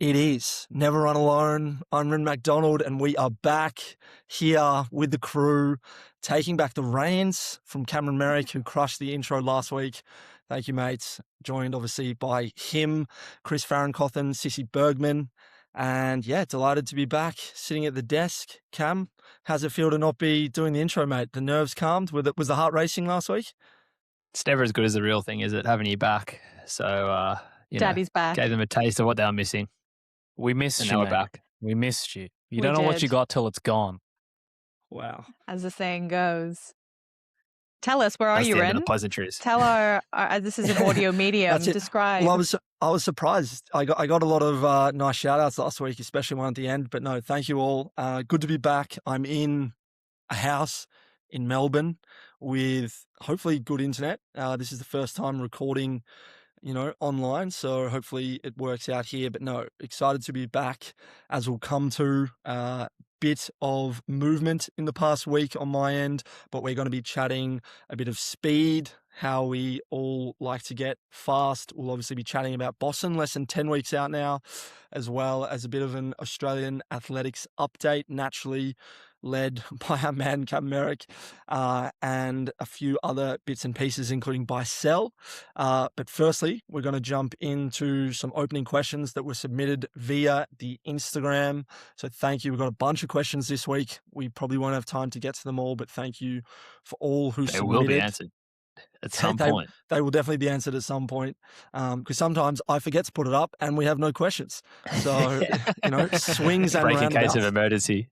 It is. Never Run Alone. I'm Rin McDonald, and we are back here with the crew, taking back the reins from Cameron Merrick, who crushed the intro last week. Thank you, mates. Joined, obviously, by him, Chris Farrencothen, Sissy Bergman. And yeah, delighted to be back, sitting at the desk. Cam, how's it feel to not be doing the intro, mate? The nerves calmed? Was the heart racing last week? It's never as good as the real thing, is it? Having you back. So, Daddy's back. Gave them a taste of what they were missing. We missed And you, now we're mate. back. We missed you. You We don't know what you did. got till it's gone. Wow. As the saying goes. Tell us, where are That's you, the end of Ren? the pleasantries. Tell our this is an audio medium. That's it. Describe. Well, I was surprised. I got a lot of nice shout outs last week, especially one at the end. But no, thank you all. Good to be back. I'm in a house in Melbourne with hopefully good internet. This is the first time recording, online. So hopefully it works out here. But no, excited to be back, as we'll come to. Bit of movement in the past week on my end, but we're going to be chatting a bit of speed, how we all like to get fast. We'll obviously be chatting about Boston, less than 10 weeks out now, as well as a bit of an Australian athletics update, naturally led by our man Cam Merrick, and a few other bits and pieces, including by Cell. But firstly, we're going to jump into some opening questions that were submitted via the Instagram. So thank you. We've got a bunch of questions this week. We probably won't have time to get to them all, but thank you for all who They submitted. will be answered at some point. They will definitely be answered at some point, because sometimes I forget to put it up and we have no questions. So, swings and Break in case roundabouts. of emergency.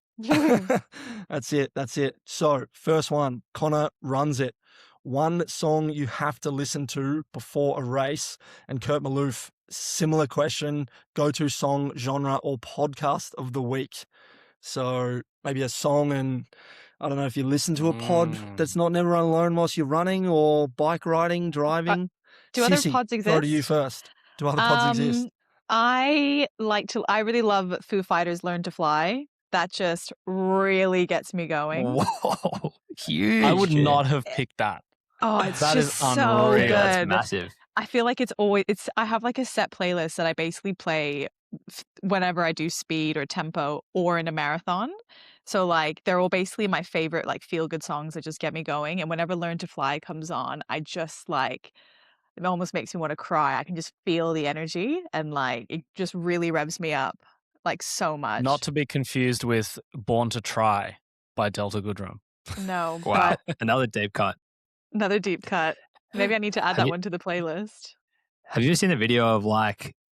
That's it. So first one, Connor runs it. One song you have to listen to before a race. And Kurt Maloof, similar question, go-to song, genre, or podcast of the week. So maybe a song, and I don't know if you listen to a pod that's not Never Run Alone whilst you're running or bike riding, driving. Do other Sissy, pods Go exist? to you first. Do other pods exist? I really love Foo Fighters' Learn to Fly. That just really gets me going. Whoa, huge. I would shit. not have picked that. Oh, it's That just is so unreal. good. That's massive. I feel like I have like a set playlist that I basically play whenever I do speed or tempo or in a marathon. So like they're all basically my favorite like feel good songs that just get me going. And whenever Learn to Fly comes on, I just like, it almost makes me want to cry. I can just feel the energy, and like it just really revs me up like so much. Not to be confused with Born to Try by Delta Goodrum. No, Wow. but Another deep cut. another deep cut. Maybe I need to add Have that you- one to the playlist. Have you seen the video of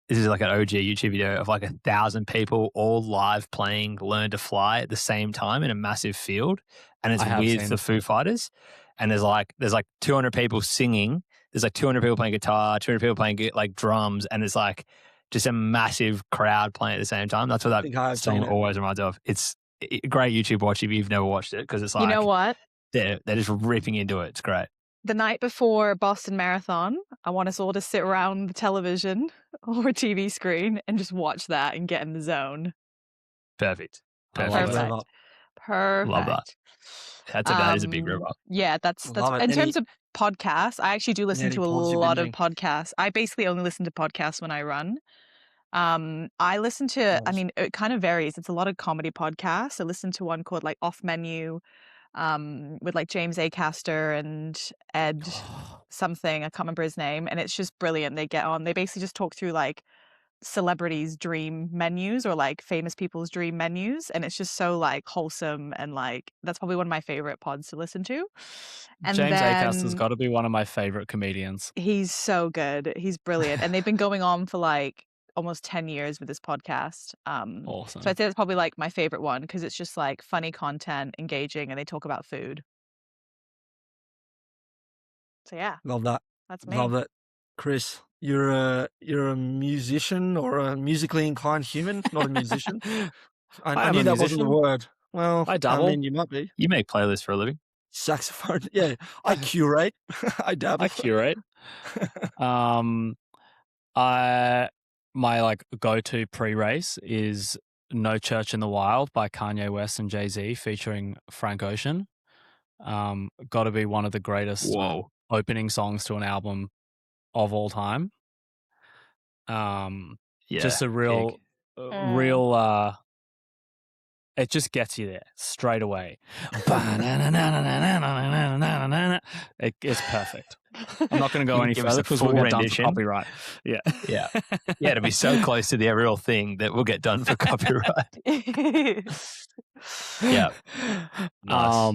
this is like an OG YouTube video of like 1,000 people all live playing Learn to Fly at the same time in a massive field, and it's I have with seen the it. Foo Fighters, and there's like 200 people singing, there's like 200 people playing guitar, 200 people playing like drums, and it's like just a massive crowd playing at the same time. That's what I think I that have song seen it. always reminds me of. It's a great YouTube watch if you've never watched it, because it's like You know what? they're just ripping into it. It's great. The night before Boston Marathon, I want us all to sit around the television or TV screen and just watch that and get in the zone. Perfect. I love Perfect. that. Rev up. Perfect. Love that. That is a big river. Yeah, that's Love it. in Any- terms of podcasts. I actually do listen any to a pods you've lot of been podcasts. I basically only listen to podcasts when I run. I listen to, I Nice. mean, it kind of varies. It's a lot of comedy podcasts. I listen to one called like Off Menu, with like James Acaster and Ed something. I can't remember his name, and it's just brilliant. They get on. They basically just talk through like celebrities' dream menus or like famous people's dream menus, and it's just so like wholesome, and like that's probably one of my favorite pods to listen to. And James then Acaster's got to be one of my favorite comedians. he's so good. He's brilliant, and they've been going on for like almost 10 years with this podcast. Awesome. So I'd say it's probably like my favorite one because it's just like funny content, engaging, and they talk about food. So yeah, Love that. that's me. Love it. Chris, you're a musician or a musically inclined human, not a musician. I am knew a that wasn't the musician. word. Well, I dabble. mean, you might be. You make playlists for a living. Saxophone. Yeah, I curate. I dabble. I curate. My like go-to pre-race is No Church in the Wild by Kanye West and Jay-Z featuring Frank Ocean. Got to be one of the greatest Whoa. opening songs to an album of all time. Yeah. Just a real real. It just gets you there straight away. It's perfect. I'm not going to go You any give us further a because we'll full get done for rendition? copyright. Yeah. Yeah. Yeah, to be so close to the real thing that we'll get done for copyright. Yeah. Nice.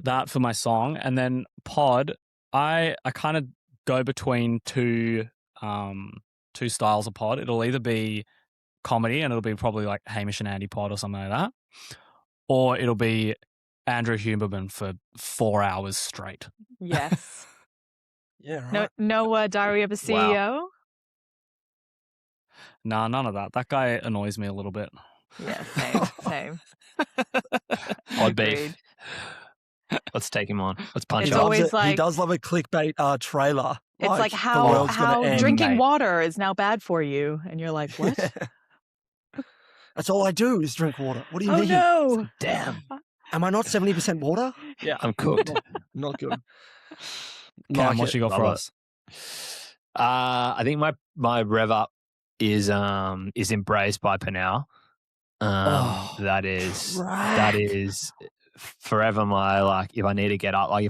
That for my song, and then pod. I kind of go between two styles of pod. It'll either be comedy, and it'll be probably like Hamish and Andy pod or something like that, or it'll be Andrew Huberman for 4 hours straight. Yes. Yeah, No, right. no Diary of a CEO. Nah, none of that. That guy annoys me a little bit. Yeah, same. Pod beef. Agreed. Let's take him on. Let's punch It's him. always He like- does love a clickbait trailer. It's like the how world's gonna end. drinking mate. water is now bad for you, and you're like, what? That's all I do is drink water. What do you Oh mean? no! Damn. Am I not 70% water? Yeah. I'm cooked. Not good. Cam, Like what it. you got for Love it. us? I think my rev up is Embraced by Panau. That is forever my, like, if I need to get up, like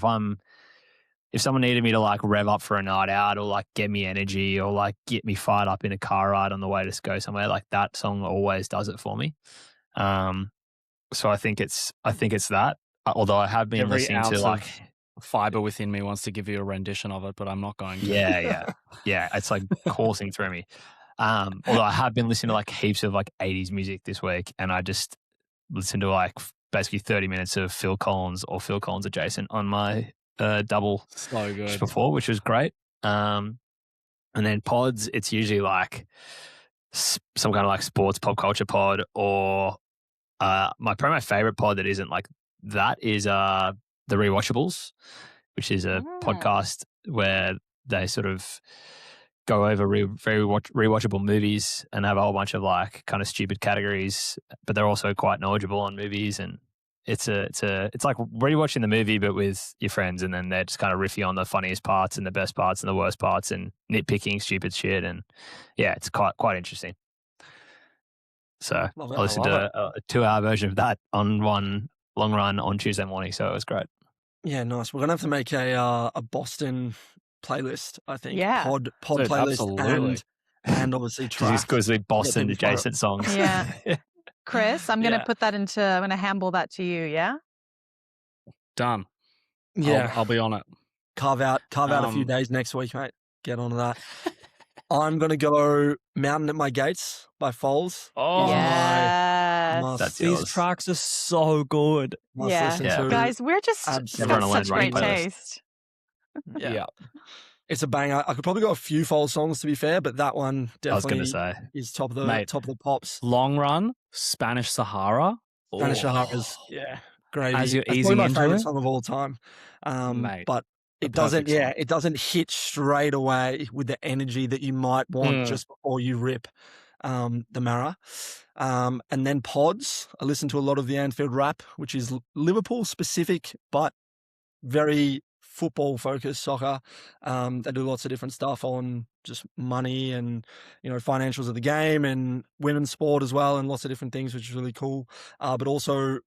if someone needed me to like rev up for a night out or like get me energy or like get me fired up in a car ride on the way to go somewhere, like that song always does it for me. So I think it's that. Although I have been Every listening ounce to like of fiber within me wants to give you a rendition of it, but I'm not going to. yeah. It's like coursing through me. Although I have been listening to like heaps of like 80s music this week, and I just listened to like basically 30 minutes of Phil Collins or Phil Collins adjacent on my double So just good. before, which was great. And then pods, it's usually like some kind of like sports pop culture pod, or probably my favorite pod that isn't like that is the Rewatchables, which is a podcast where they sort of go over very rewatchable movies and have a whole bunch of like kind of stupid categories, but they're also quite knowledgeable on movies, and it's like rewatching the movie but with your friends, and then they're just kind of riffing on the funniest parts and the best parts and the worst parts and nitpicking stupid shit, and yeah, it's quite interesting. So Love it. I listened to a 2-hour version of that on one long run on Tuesday morning, so it was great. Yeah, nice. We're gonna have to make a Boston playlist, I think. Yeah. Pod Dude, playlist absolutely. and obviously track. Because we Boston people follow. adjacent songs. Yeah. Chris, I'm gonna Yeah. put that into. I'm gonna handle that to you. Yeah. Done. Yeah, I'll be on it. carve out a few days next week, mate. Get on to that. I'm gonna go Mountain at My Gates by Foles. Oh, Yes. That's these yours. tracks are so good. Must Yeah. listen Yeah. to. Guys, we're just Absolutely. got Everyone such running great playlist. taste. Yeah. It's a banger. I could probably go a few Foles songs to be fair, but that one I was going definitely to say. is top of the Mate. pops. Long Run, Spanish Sahara. Spanish Oh. Sahara's gravy. As you're That's easing probably my into favorite it? song of all time. Mate, But the it doesn't. perfect Yeah, song. it doesn't hit straight away with the energy that you might want just before you rip the Mara. And then pods. I listen to a lot of the Anfield Rap, which is Liverpool specific, but very football focused soccer. They do lots of different stuff on just money and, financials of the game and women's sport as well, and lots of different things, which is really cool. But also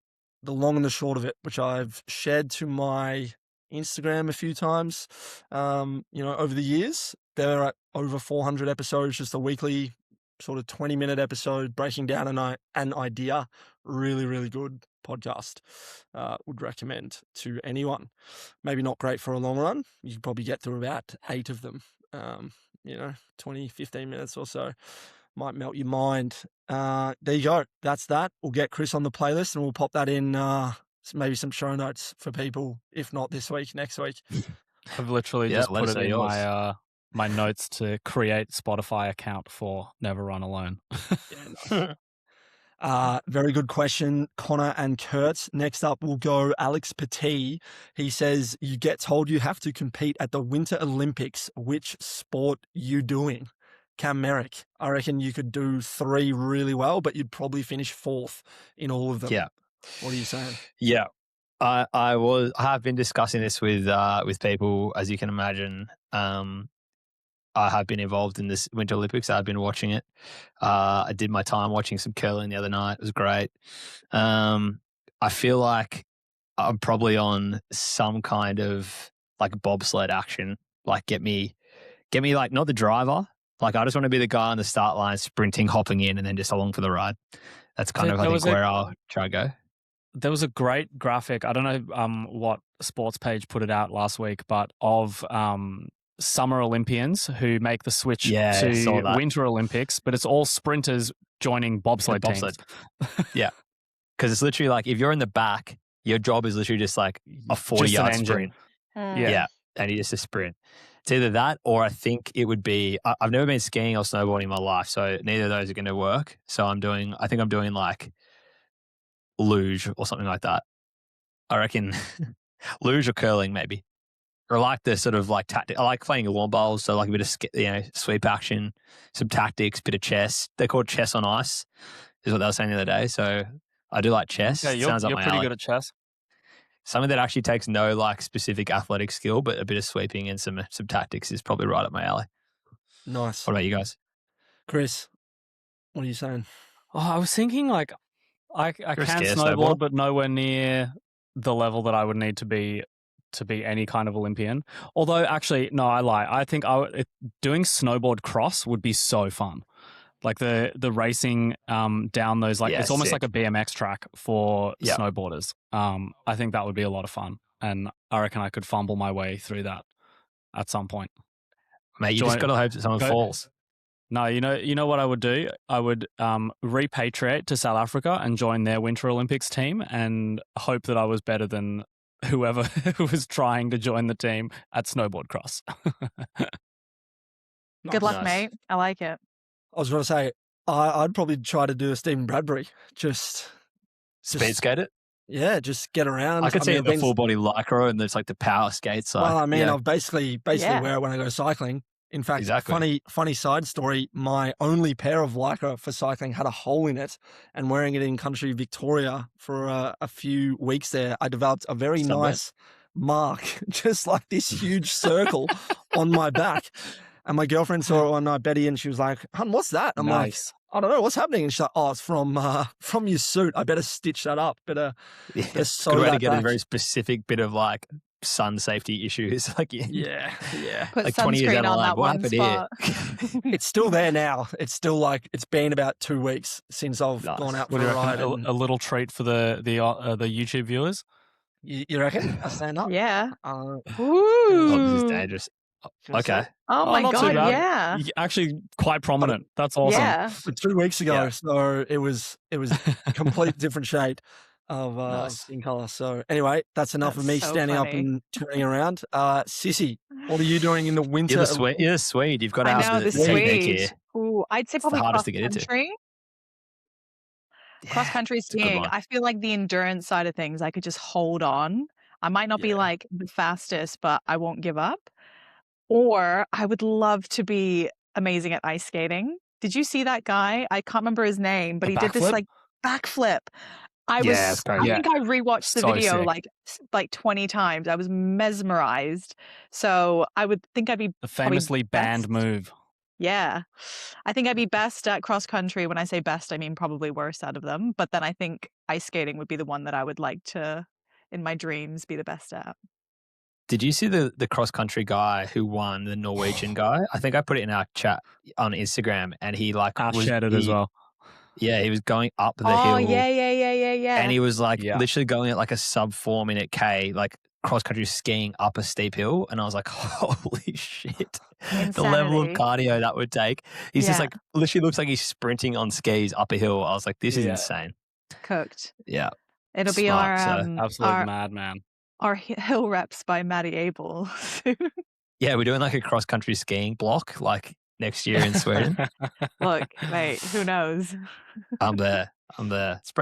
the long and the short of it, which I've shared to my Instagram a few times, over the years. There are over 400 episodes, just a weekly sort of 20-minute episode breaking down an idea. Really, really good podcast. Would recommend to anyone. Maybe not great for a long run. You could probably get through about 8 of them, 20, 15 minutes or so. Might melt your mind. There you go. That's that. We'll get Chris on the playlist and we'll pop that in maybe some show notes for people, if not this week, next week. I've literally Yeah, just let put us it know in yours. my notes to create Spotify account for Never Run Alone. Very good question, Connor and Kurt. Next up, we'll go Alex Petit. He says, you get told you have to compete at the Winter Olympics. Which sport you doing? Cam Merrick. I reckon you could do 3 really well, but you'd probably finish 4th in all of them. Yeah. What are you saying? Yeah. I have been discussing this with people, as you can imagine. I have been involved in this Winter Olympics. I've been watching it. I did my time watching some curling the other night. It was great. I feel like I'm probably on some kind of like bobsled action. Like get me like not the driver. Like I just want to be the guy on the start line, sprinting, hopping in, and then just along for the ride. That's kind of I think where I'll try to go. There was a great graphic. I don't know what sports page put it out last week, but of summer Olympians who make the switch to Winter Olympics, but it's all sprinters joining bobsled teams. Yeah, because it's literally like if you're in the back, your job is literally just like a 40-yard sprint. Yeah, and you just a sprint. It's either that or I think it would be. I've never been skiing or snowboarding in my life, so neither of those are going to work. So I think I'm doing like luge or something like that. I reckon luge or curling maybe. Or I like the sort of like tactic. I like playing lawn bowls, so like a bit of sweep action, some tactics, bit of chess. They're called chess on ice, is what they were saying the other day. So I do like chess. Yeah, you're pretty good at chess. Something that actually takes no like specific athletic skill, but a bit of sweeping and some tactics is probably right up my alley. Nice. What about you guys? Chris, what are you saying? Oh, I was thinking like I can snowboard, but nowhere near the level that I would need to be any kind of Olympian. Although, actually, no, I lie. I think doing snowboard cross would be so fun. Like the racing down those, like it's almost like a BMX track for snowboarders. I think that would be a lot of fun, and I reckon I could fumble my way through that at some point. Mate, you just got to hope that someone falls. No, you know what I would do? I would repatriate to South Africa and join their Winter Olympics team and hope that I was better than whoever who was trying to join the team at snowboard cross. Good luck, mate. I like it. I was going to say, I'd probably try to do a Stephen Bradbury. Just speed skate it? Yeah, just get around. I could see the full body lycra and there's like the power skates. Well, I mean, I've basically wear it when I go cycling. In fact, funny side story, my only pair of lycra for cycling had a hole in it, and wearing it in country Victoria for a few weeks there, I developed a very nice mark, just like this huge circle on my back. And my girlfriend saw it one night, Betty, and she was like, "Hun, what's that?" I'm like, "I don't know, what's happening?" And she's like, "Oh, it's from your suit. I better stitch that up. Better sew good way that to get back." a very specific bit of like sun safety issues. Like yeah. Put like 20 years sunscreen down the on line, that what one happened spot. here? It's still there now. It's still like it's been about 2 weeks since I've gone out for a ride. A little treat for the YouTube viewers. You reckon? I stand up. Yeah. Oh, this is dangerous. Okay. Oh my not god! too bad. Yeah. Actually, quite prominent. That's awesome. Yeah. 2 weeks ago, so it was a complete different shade of skin color. So anyway, that's enough of me standing up and turning around. Sissy, what are you doing in the winter? You're the Swede. You've got to I know the Swede. Ooh, I'd say probably the hardest cross to get into. country. Cross country skiing. I feel like the endurance side of things, I could just hold on. I might not be like the fastest, but I won't give up. Or I would love to be amazing at ice skating. Did you see that guy? I can't remember his name, but he did this like backflip. I think I rewatched the video like 20 times. I was mesmerized. So I would think I'd be the famously banned move. Yeah. I think I'd be best at cross country. When I say best, I mean probably worst out of them. But then I think ice skating would be the one that I would like to, in my dreams, be the best at. Did you see the cross country guy who won, the Norwegian guy? I think I put it in our chat on Instagram, and he like shared it as well. Yeah, he was going up the hill. Oh yeah. And he was like literally going at like a sub 4 minute K, like cross country skiing up a steep hill. And I was like, holy shit. Insanity. The level of cardio that would take. He's just like literally looks like he's sprinting on skis up a hill. I was like, this is insane. Cooked. Yeah. It'll be our absolute madman. Our hill reps by Maddie Abel. Yeah, we're doing like a cross country skiing block like next year in Sweden. Look, mate, who knows? I'm there.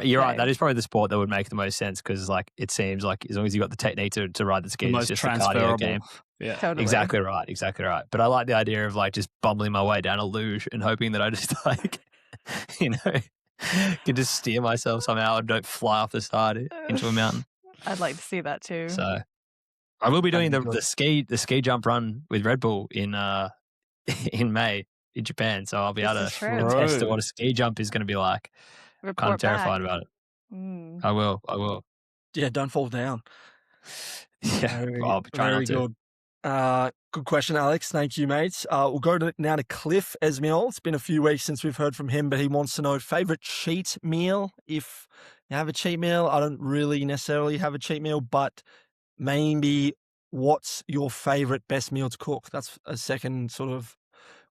You're right. That is probably the sport that would make the most sense because like it seems like as long as you got the technique to ride the skis, it's just a cardio game. Yeah, totally. Exactly right. But I like the idea of like just bumbling my way down a luge and hoping that I just like, can just steer myself somehow and don't fly off the side into a mountain. I'd like to see that too. So I will be doing the ski jump run with Red Bull in in May in Japan, so I'll be This able is to true. attest to True. what a ski jump is going to be like. Kind of Report terrified back. about it. Mm. I will. Yeah, don't fall down. Yeah, Very, I'll be trying very not to. good. Good question, Alex. Thank you, mates. We'll go now to Cliff Esmiol. It's been a few weeks since we've heard from him, but he wants to know favorite cheat meal. If you have a cheat meal, I don't really necessarily have a cheat meal, but maybe what's your favorite best meal to cook? That's a second sort of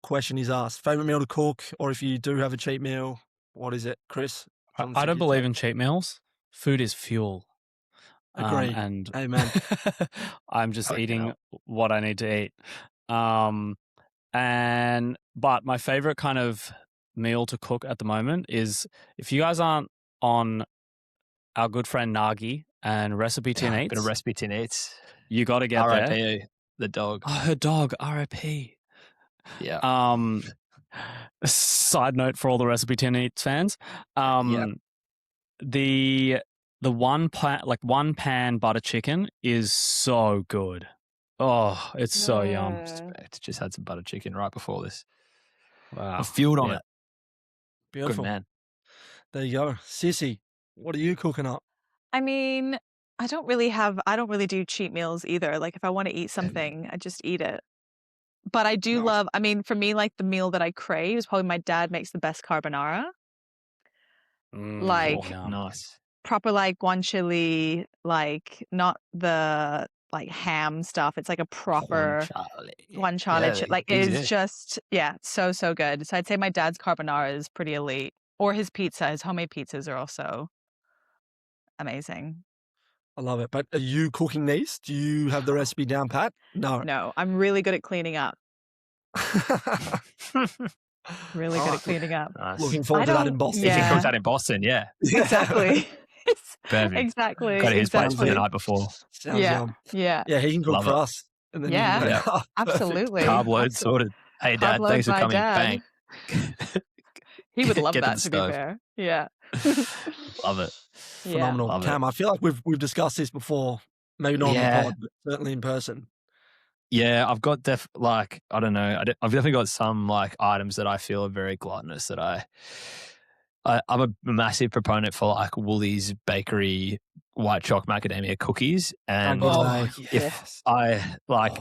question he's asked. Favorite meal to cook, or if you do have a cheat meal, what is it, Chris? I don't believe in cheat meals. Food is fuel. Agree. And Amen. I'm just Fucking eating hell. what I need to eat. But my favorite kind of meal to cook at the moment is, if you guys aren't on our good friend Nagi and Recipe Tin Bit of Eats, Recipe Tin Eats. you got to get there. R.I.P. the dog. Oh, her dog, R.I.P. Yeah. Side note for all the Recipe Tin Eats fans. The one pan butter chicken is so good. Oh, it's so yum. Just had some butter chicken right before this. Wow. I'm fueled on Yeah. it. Beautiful. Good man. There you go. Sissy, what are you cooking up? I mean, I don't really do cheat meals either. Like, if I want to eat something, I just eat it. But I do Nice. love, I mean, for me, like, the meal that I crave is probably my dad makes the best carbonara. Like, Yum. Nice. proper, like, guanciale, like, not the, like, ham stuff. It's like a proper guanciale. Yeah, Like, it easy. is just, yeah, so good. So I'd say my dad's carbonara is pretty elite. Or his pizza. His homemade pizzas are also amazing. I love it. But are you cooking these? Do you have the recipe down pat? No. No, I'm really good at cleaning up. Really good at cleaning up. Nice. Looking forward to that in Boston. If he Yeah. cooks that in Boston, yeah. Exactly. Perfect. Exactly. Go to his place for the exactly. night before. Sounds Yeah. yum. Yeah. Yeah, he can cook Love for it. us. And then Yeah. you can go, Yeah. "Oh, perfect." Absolutely. Carb load sorted. Hey, Carb Dad, load thanks for by coming. Dad. Bang. He would love Get to that, the to be stove. fair. Yeah. Love it. Yeah. Phenomenal. Love it. Cam, I feel like we've discussed this before. Maybe not on the pod, but certainly in person. Yeah, I've got I don't know. I've definitely got some like items that I feel are very gluttonous that I'm a massive proponent for, like Woolies bakery white chocolate macadamia cookies. And if I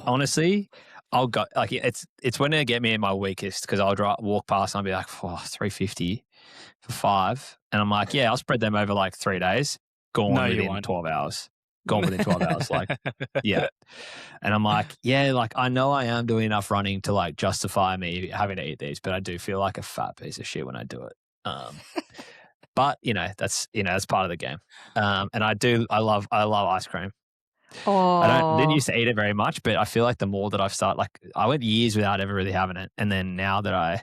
honestly, I'll go like it's when they get me in my weakest, because I'll walk past and I'll be like, $3.50 for 5, and I'm like, yeah, I'll spread them over like 3 days. Gone No, you within won't. 12 hours. Gone within 12 hours. Like, yeah. And I'm like, yeah, like I know I am doing enough running to like justify me having to eat these, but I do feel like a fat piece of shit when I do it. But that's part of the game. And I love ice cream. I didn't used to eat it very much, but I feel like the more that I've started, like I went years without ever really having it, and then now that I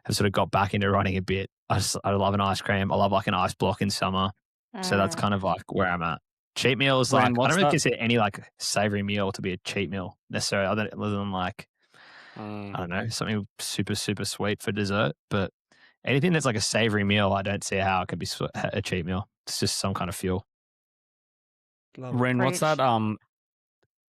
have sort of got back into running a bit, I love an ice cream. I love like an ice block in summer. So that's kind of like where I'm at. Cheat meals, Ren, like I what's don't really that? consider any like savory meal to be a cheat meal necessarily, other than like I don't know, something super super sweet for dessert. But anything that's like a savory meal, I don't see how it could be a cheat meal. It's just some kind of fuel. Love it. Ren, what's that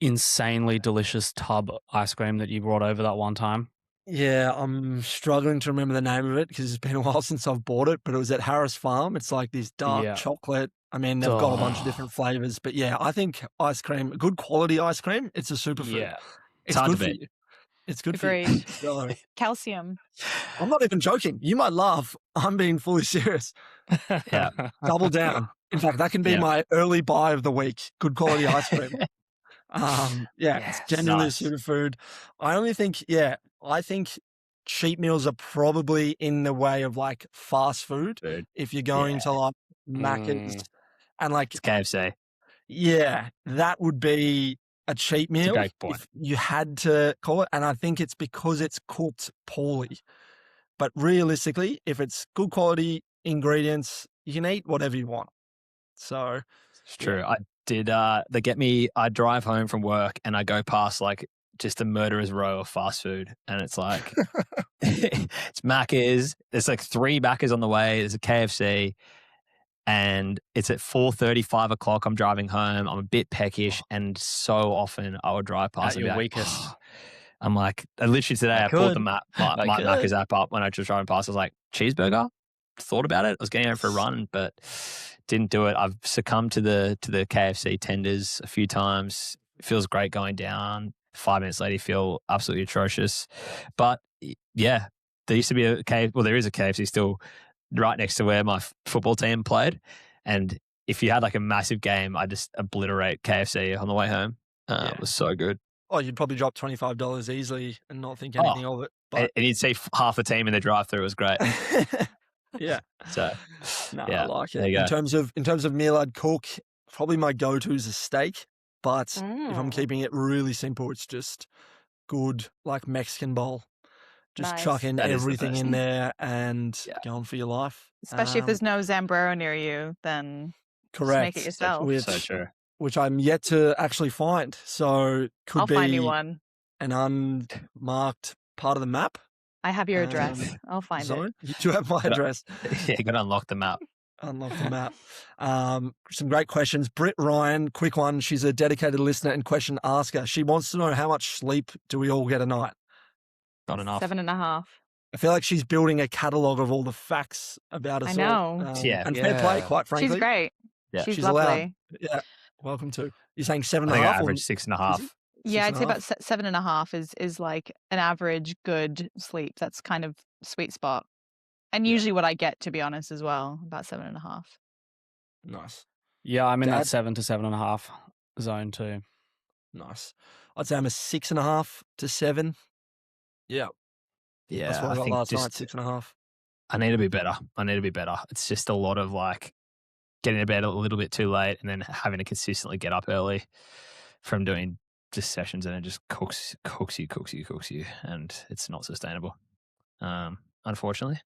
insanely delicious tub ice cream that you brought over that one time? Yeah, I'm struggling to remember the name of it because it's been a while since I've bought it, but it was at Harris Farm. It's like this dark Yeah. chocolate. I mean, they've got a bunch of different flavors, but yeah, I think ice cream, good quality ice cream, it's a superfood. Yeah. It's hard good to for beat. you. It's good for you. Agreed. So, Calcium. I'm not even joking. You might laugh. I'm being fully serious. Yeah. Double down. In fact, that can be Yeah. my early buy of the week. Good quality ice cream. It's genuinely Nice. a superfood. I think cheat meals are probably in the way of like fast food. Food. If you're going to like Macca's and like, It's KFC. yeah, that would be a cheat meal great point. if you had to call it. And I think it's because it's cooked poorly. But realistically, if it's good quality ingredients, you can eat whatever you want. So It's true. I did. I drive home from work and I go past like just a murderer's row of fast food, and it's like it's Macca's. There's like 3 Macca's on the way. There's a KFC, and it's at 4:30, 5 o'clock. I'm driving home. I'm a bit peckish, and so often I would drive past At and be your like, weakest. I'm like, literally today I I pulled the could. map, I my could. Macca's app up when I was driving past. I was like, cheeseburger? Thought about it. I was getting out for a run, but didn't do it. I've succumbed to the KFC tenders a few times. It feels great going down. 5 minutes later, you feel absolutely atrocious. But yeah, there used to be there is a KFC still right next to where my football team played. And if you had like a massive game, I just obliterate KFC on the way home. It was so good. Oh, you'd probably drop $25 easily and not think Oh, anything of it. But And you'd see half the team in the drive-through. It was great. yeah, So, no, yeah, I like there it. you In go. terms of meal I'd cook, probably my go-to is a steak. But if I'm keeping it really simple, it's just good like Mexican bowl. Just Nice. chuck in That is the everything best. in there and Yeah. go on for your life. Especially if there's no Zambrero near you, then just make it correct, yourself. So true. which I'm yet to actually find. So could I'll be find you one. an unmarked part of the map. I have your address. I'll find it. Zone. You do have my address. Yeah, you got to unlock the map. Unlock the map. Some great questions. Britt Ryan, quick one. She's a dedicated listener and question asker. She wants to know, how much sleep do we all get a night? Not enough. 7.5. I feel like she's building a catalogue of all the facts about us I all. know. Yeah. And fair play, quite frankly. She's great. Yeah. She's She's lovely. allowed. Yeah. Welcome to. You're saying I 7.5? think I or- average 6.5. Yeah, I'd say 6.5? about 7.5 is like an average good sleep. That's kind of sweet spot. And usually what I get, to be honest, as well, about 7.5. Nice. Yeah, I'm in Dad? that 7 to 7.5 zone too. Nice. I'd say I'm a 6.5 to 7. Yeah. Yeah, That's what I I got think last night, just 6.5. I need to be better. It's just a lot of like getting to bed a little bit too late and then having to consistently get up early from doing just sessions, and it just cooks you, and it's not sustainable, unfortunately.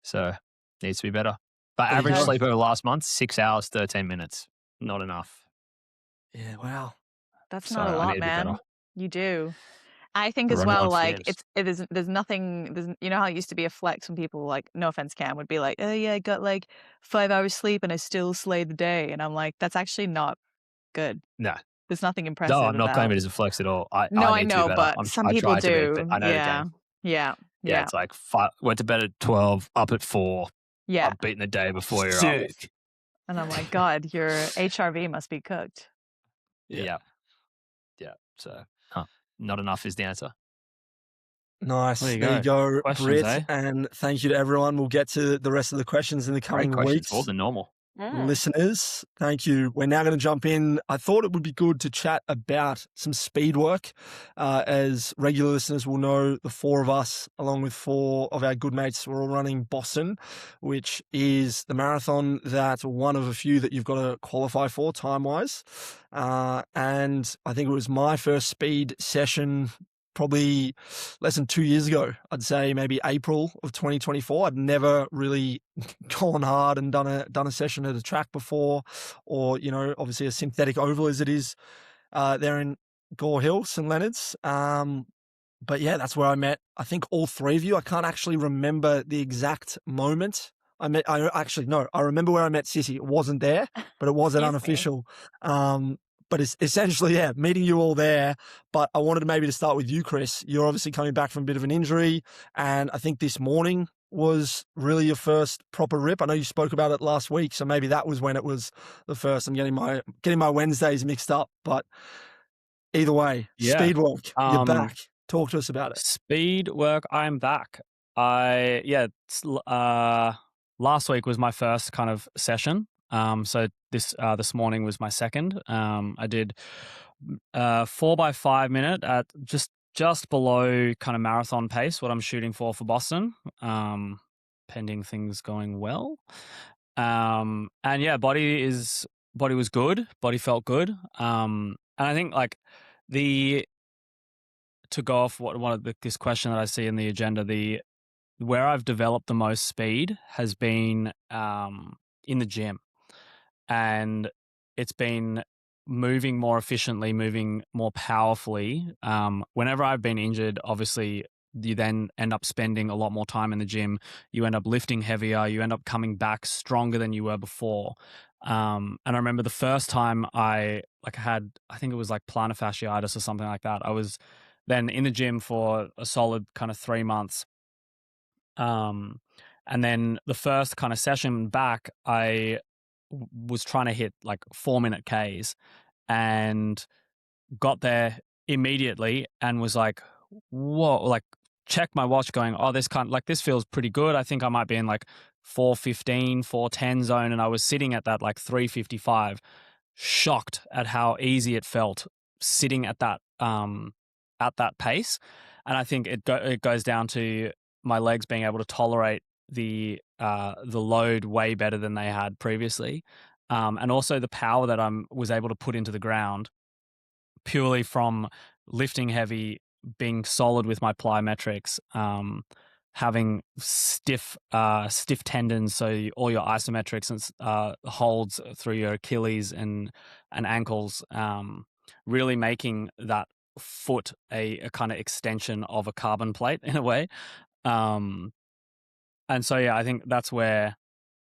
So needs to be better. But There you average go. sleep over the last month, 6 hours, 13 minutes. Not enough. Yeah, wow. That's So not a I lot, need to be man. better. You do. I think as Running well, on like fumes. there's nothing, you know how it used to be a flex when people, like, no offense, Cam, would be like, oh yeah, I got like 5 hours sleep and I still slayed the day. And I'm like, that's actually not good. No. There's nothing impressive No, I'm not about. claiming it as a flex at all. I No, I need to be know, better. but some I people try to be, do. but I know the Yeah. game. Yeah. Yeah, Yeah. it's like went to bed at 12, up at 4. Yeah. I'm beating the day before you're up. Sick. And I'm like, God, your HRV must be cooked. Yeah. So, not enough is the answer. Nice. There you There you go. go, Questions, Britt. eh? And thank you to everyone. We'll get to the rest of the questions in the Great coming questions, weeks. more than normal. Listeners, thank you. We're now going to jump in. I thought it would be good to chat about some speed work. As regular listeners will know, the four of us, along with four of our good mates, we're all running Boston, which is the marathon that one of a few that you've got to qualify for time-wise. And I think it was my first speed session probably less than 2 years ago. I'd say maybe April of 2024. I'd never really gone hard and done a session at a track before, or, you know, obviously a synthetic oval as it is there in Gore Hill, St. Leonard's. But yeah, that's where I met, I think, all three of you. I can't actually remember the exact moment I remember where I met Sissy. It wasn't there, but it was an Excuse me. unofficial. But it's essentially, yeah, meeting you all there. But I wanted maybe to start with you, Chris. You're obviously coming back from a bit of an injury, and I think this morning was really your first proper rip. I know you spoke about it last week, so maybe that was when it was the first. I'm getting my Wednesdays mixed up, but either way, Yeah. speed work, you're Um, back. Talk to us about it. Speed work, I'm back. Last week was my first kind of session. So this morning was my second. I did 4x5 minute at just below kind of marathon pace, what I'm shooting for Boston, pending things going well. And yeah, body was good. Body felt good. And I think like to go off this question that I see in the agenda, where I've developed the most speed has been in the gym, and it's been moving more efficiently, moving more powerfully. Whenever I've been injured, obviously you then end up spending a lot more time in the gym. You end up lifting heavier. You end up coming back stronger than you were before. And I remember the first time I think it was like plantar fasciitis or something like that. I was then in the gym for a solid kind of 3 months. And then the first kind of session back, I was trying to hit like 4-minute Ks and got there immediately and was like, whoa, like checked my watch going, oh, this feels pretty good. I think I might be in like 4:15, 4:10 zone. And I was sitting at that like 3:55, shocked at how easy it felt sitting at that pace. And I think it goes down to my legs being able to tolerate the load way better than they had previously, and also the power that I was able to put into the ground purely from lifting heavy, being solid with my plyometrics, having stiff tendons, so all your isometrics and holds through your Achilles and ankles, really making that foot a kind of extension of a carbon plate in a way. And so, yeah, I think that's where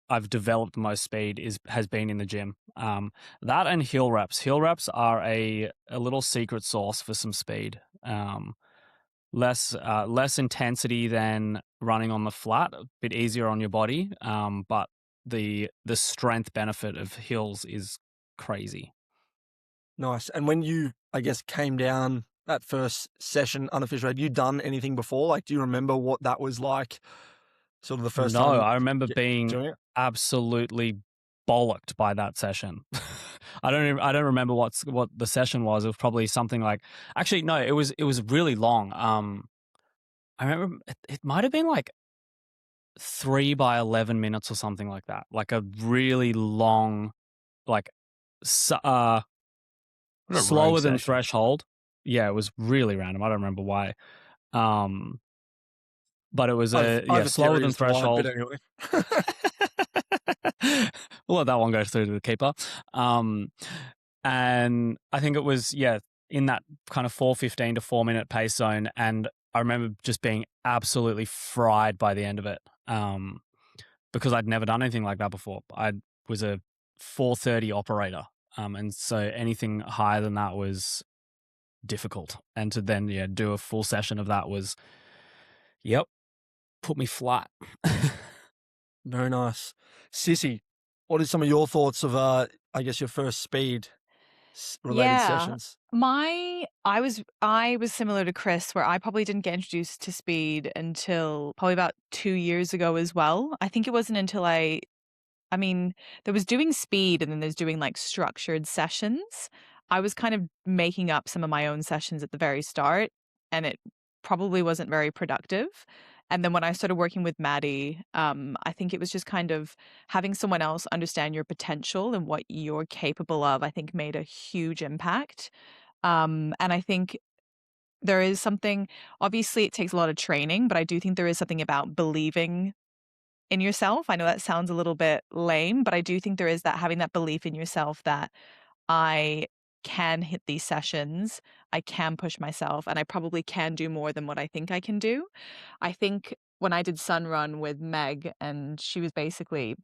I've developed the most speed has been in the gym. That and heel reps. Heel reps are a little secret sauce for some speed. Less intensity than running on the flat, a bit easier on your body. But the strength benefit of heels is crazy. Nice. And when you, I guess, came down that first session unofficial, had you done anything before? Like, do you remember what that was like? Sort of the first time. No, I remember being doing it. absolutely bollocked by that session. I don't remember what the session was. It was probably something like, actually no, it was really long. I remember it might have been like 3 by 11 minutes or something like that. Like a really long, like What a slower rogue than session. threshold. Yeah, it was really random. I don't remember why. But it was I have a slower theory than as to why, but threshold. anyway. We'll let that one go through to the keeper. And I think it was, in that kind of 4:15 to 4-minute pace zone. And I remember just being absolutely fried by the end of it, because I'd never done anything like that before. I was a 4:30 operator. And so anything higher than that was difficult. And to then, do a full session of that was, put me flat. Very nice. Sissy, what are some of your thoughts of, I guess, your first speed related sessions? I was similar to Chris, where I probably didn't get introduced to speed until probably about 2 years ago as well. I think it wasn't until I mean, there was doing speed and then there's doing like structured sessions. I was kind of making up some of my own sessions at the very start, and it probably wasn't very productive. And then when I started working with Maddie, I think it was just kind of having someone else understand your potential and what you're capable of, I think made a huge impact. And I think there is something, obviously, it takes a lot of training, but I do think there is something about believing in yourself. I know that sounds a little bit lame, but I do think there is that having that belief in yourself that I can hit these sessions, I can push myself, and I probably can do more than what I think I can do. I think when I did Sun Run with Meg, and she was basically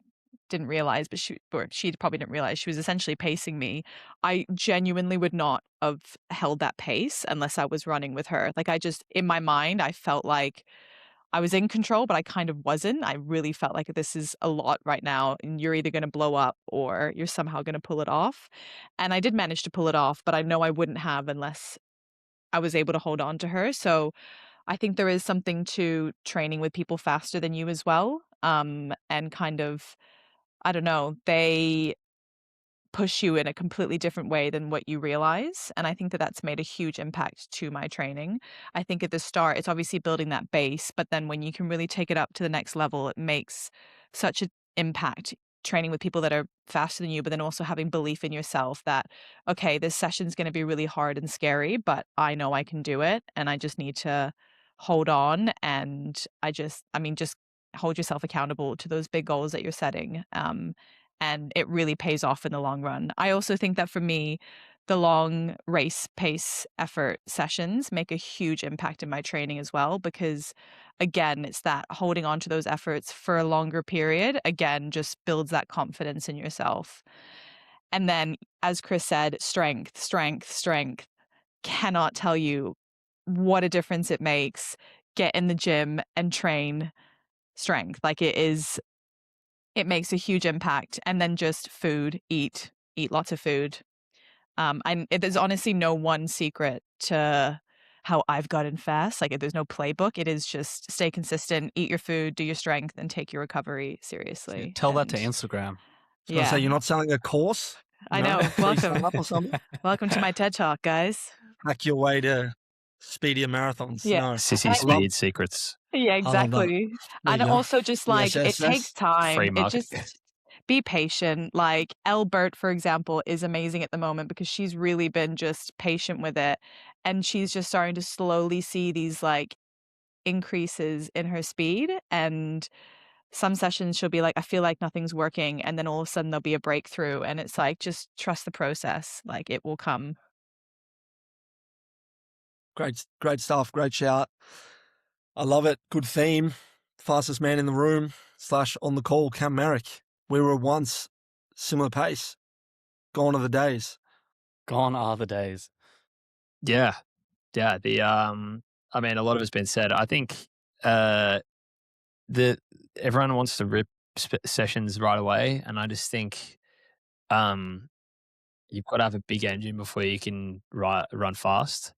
didn't realize, but she probably didn't realize she was essentially pacing me. I genuinely would not have held that pace unless I was running with her. Like, I just, in my mind, I felt like I was in control, but I kind of wasn't. I really felt like this is a lot right now, and you're either going to blow up or you're somehow going to pull it off. And I did manage to pull it off, but I know I wouldn't have unless I was able to hold on to her. So I think there is something to training with people faster than you as well. And kind of, I don't know, they push you in a completely different way than what you realize. And I think that that's made a huge impact to my training. I think at the start, it's obviously building that base, but then when you can really take it up to the next level, it makes such an impact training with people that are faster than you, but then also having belief in yourself that, okay, this session's going to be really hard and scary, but I know I can do it. And I just need to hold on. And just hold yourself accountable to those big goals that you're setting. And it really pays off in the long run. I also think that for me, the long race pace effort sessions make a huge impact in my training as well, because again, it's that holding on to those efforts for a longer period, again, just builds that confidence in yourself. And then, as Chris said, strength. Cannot tell you what a difference it makes. Get in the gym and train strength. Like it makes a huge impact. And then just food, eat lots of food. There's honestly no one secret to how I've gotten fast. Like there's no playbook. It is just stay consistent, eat your food, do your strength, and take your recovery seriously. Tell that to And Instagram. So yeah, you're not selling a course? I know. Please sign Welcome. up or something? Welcome to my TED Talk, guys. Hack your way to speedier marathons. Yeah. No. Sissy I love- speed secrets. Yeah, I love that. exactly. There And you go. also just like Yes, it takes time. Free It market. just be patient. Like Albert, for example, is amazing at the moment because she's really been just patient with it. And she's just starting to slowly see these like increases in her speed. And some sessions she'll be like, I feel like nothing's working. And then all of a sudden there'll be a breakthrough. And it's like, just trust the process. Like it will come. Great stuff. Great shout. I love it. Good theme. Fastest man in the room / on the call, Cam Merrick. We were once similar pace. Gone are the days. Gone are the days. Yeah. I mean, a lot of it's been said. I think everyone wants to rip sessions right away, and I just think you've got to have a big engine before you can run fast.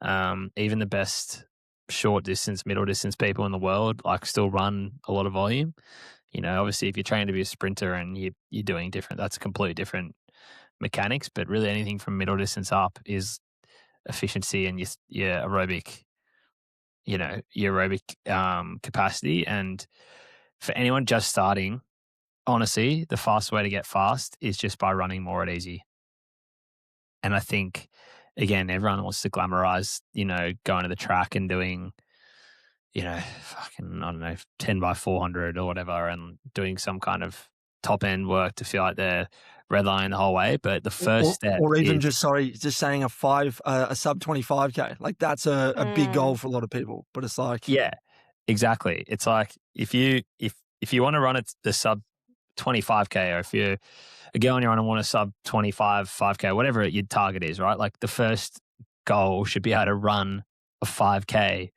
Even the best short distance, middle distance people in the world like still run a lot of volume. You know, obviously, if you're trained to be a sprinter and you're doing different, that's completely different mechanics. But really, anything from middle distance up is efficiency and your aerobic, capacity. And for anyone just starting, honestly, the fast way to get fast is just by running more at easy. And I think, again, everyone wants to glamorize, going to the track and doing, fucking, I don't know, 10 by 400 or whatever, and doing some kind of top end work to feel like they're redlining the whole way. But the first step or even is, just saying a sub 25K. Like that's a big goal for a lot of people, but it's like, yeah, exactly. It's like if you want to run the sub 25K, or if you're a girl and you're on and want a sub 25 5K, whatever your target is, right? Like the first goal should be able to run a 5K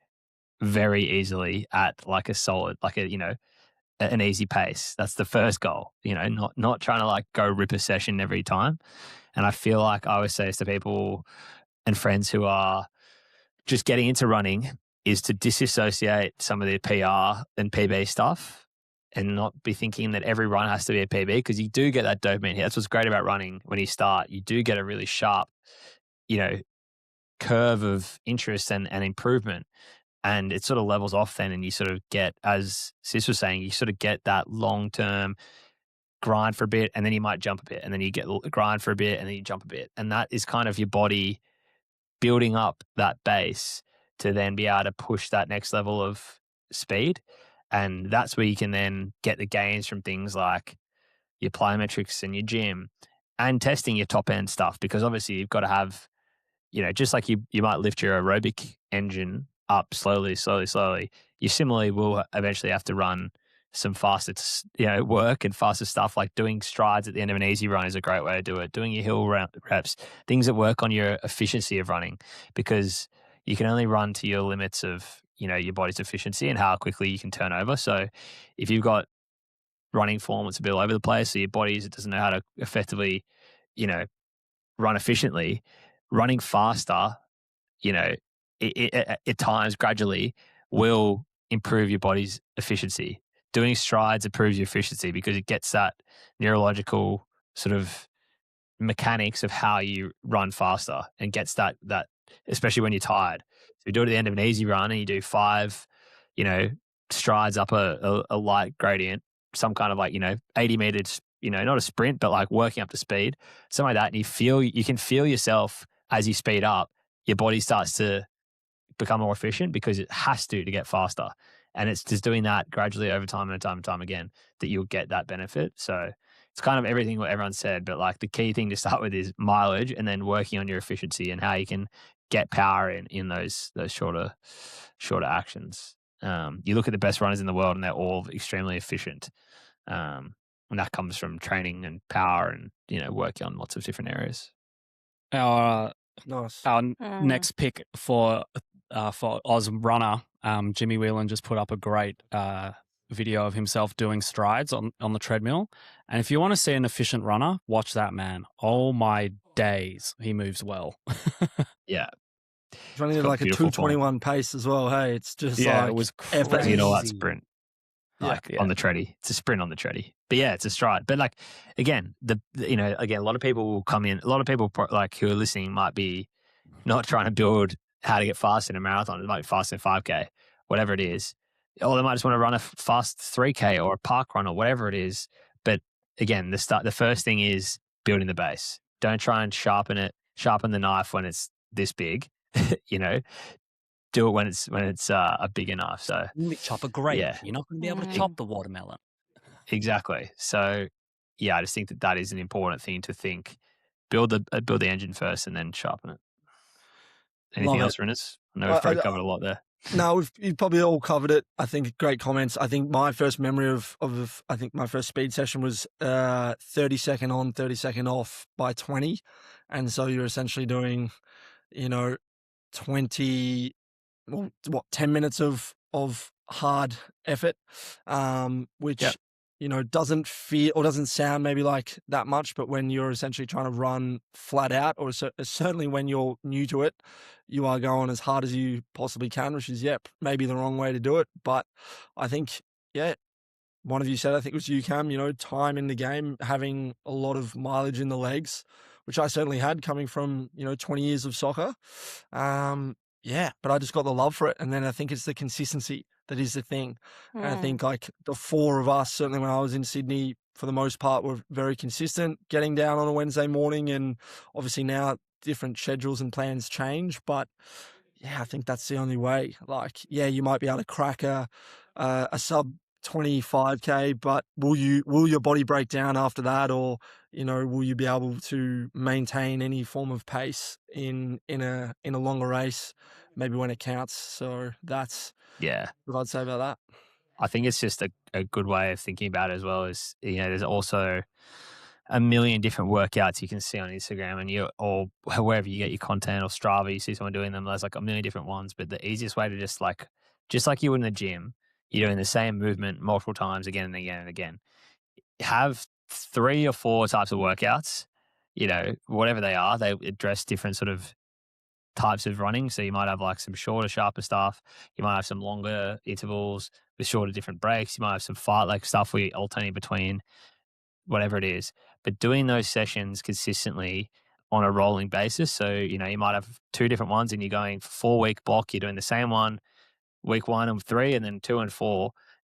very easily at like a solid, like an easy pace. That's the first goal, not trying to like go rip a session every time. And I feel like I always say this to people and friends who are just getting into running is to disassociate some of the PR and PB stuff and not be thinking that every run has to be a PB, because you do get that dopamine hit. That's what's great about running. When you start, you do get a really sharp, curve of interest and improvement. And it sort of levels off then, and you sort of get, as Sis was saying, you sort of get that long-term grind for a bit, and then you might jump a bit, and then you get grind for a bit, and then you jump a bit. And that is kind of your body building up that base to then be able to push that next level of speed. And that's where you can then get the gains from things like your plyometrics and your gym and testing your top end stuff, because obviously you've got to have, just like you might lift your aerobic engine up slowly, you similarly will eventually have to run some faster, work and faster stuff. Like doing strides at the end of an easy run is a great way to do it. Doing your hill reps, things that work on your efficiency of running, because you can only run to your limits of, your body's efficiency and how quickly you can turn over. So if you've got running form that's a bit all over the place, so your body doesn't know how to effectively, run efficiently, running faster, at times gradually will improve your body's efficiency. Doing strides improves your efficiency because it gets that neurological sort of mechanics of how you run faster, and gets that especially when you're tired. So you do it at the end of an easy run and you do 5, strides up a light gradient, some kind of like, 80 meters, not a sprint, but like working up to speed, something like that. And you can feel yourself as you speed up, your body starts to become more efficient because it has to get faster. And it's just doing that gradually over time and time again that you'll get that benefit. So it's kind of everything what everyone said, but like the key thing to start with is mileage, and then working on your efficiency and how you can get power in those shorter actions. You look at the best runners in the world and they're all extremely efficient. And that comes from training and power and, working on lots of different areas. Our nice. our next pick for for Oz Runner, Jimmy Whelan just put up a great video of himself doing strides on the treadmill. And if you want to see an efficient runner, watch that man. Oh my days, he moves well. Yeah. He's running It's at got like a beautiful form. 2:21 pace as well. Hey, it's just Yeah, like it was effort. You know what? crazy. Sprint. Yeah. Like on the treadie. It's a sprint on the treadie. But yeah, it's a stride. But like, again, a lot of people will come in. A lot of people like who are listening might be not trying to build how to get fast in a marathon. It might be fast in 5K, whatever it is. Or they might just want to run a fast 3K or a park run or whatever it is. But again, the first thing is building the base. Don't try and sharpen the knife when it's this big. Do it when it's big enough. So chop a grape. Yeah. You're not going to be able to chop the watermelon. exactly. So yeah, I just think that is an important thing to think. Build the engine first and then sharpen it. Anything else, Rinus? I know we've probably covered a lot there. No, you've probably all covered it. I think great comments. I think my first memory of I think my first speed session was 30 second on, 30 second off by 20. And so you're essentially doing, 20, 10 minutes of hard effort, which, Yep. Doesn't feel or doesn't sound maybe like that much, but when you're essentially trying to run flat out, or certainly when you're new to it, you are going as hard as you possibly can, which is, maybe the wrong way to do it. But I think, one of you said, I think it was you, Cam, time in the game, having a lot of mileage in the legs, which I certainly had coming from, 20 years of soccer. But I just got the love for it. And then I think it's the consistency that is the thing. And I think like the four of us, certainly when I was in Sydney, for the most part, were very consistent, getting down on a Wednesday morning. And obviously now different schedules and plans change. But I think that's the only way. Like, you might be able to crack a sub 25K, but will your body break down after that, or will you be able to maintain any form of pace in a longer race, maybe when it counts? So that's what I'd say about that. I think it's just a good way of thinking about it as well. Is there's also a million different workouts you can see on Instagram and or wherever you get your content, or Strava, you see someone doing them. There's like a million different ones, but the easiest way to just like you in the gym, you're doing the same movement multiple times again and again and again. Have 3 or 4 types of workouts, whatever they are. They address different sort of types of running. So you might have like some shorter, sharper stuff. You might have some longer intervals with shorter, different breaks. You might have some fartlek stuff where you're alternating between whatever it is. But doing those sessions consistently on a rolling basis. So, you might have 2 different ones and you're going 4-week block. You're doing the same one, week 1 and 3, and then 2 and 4,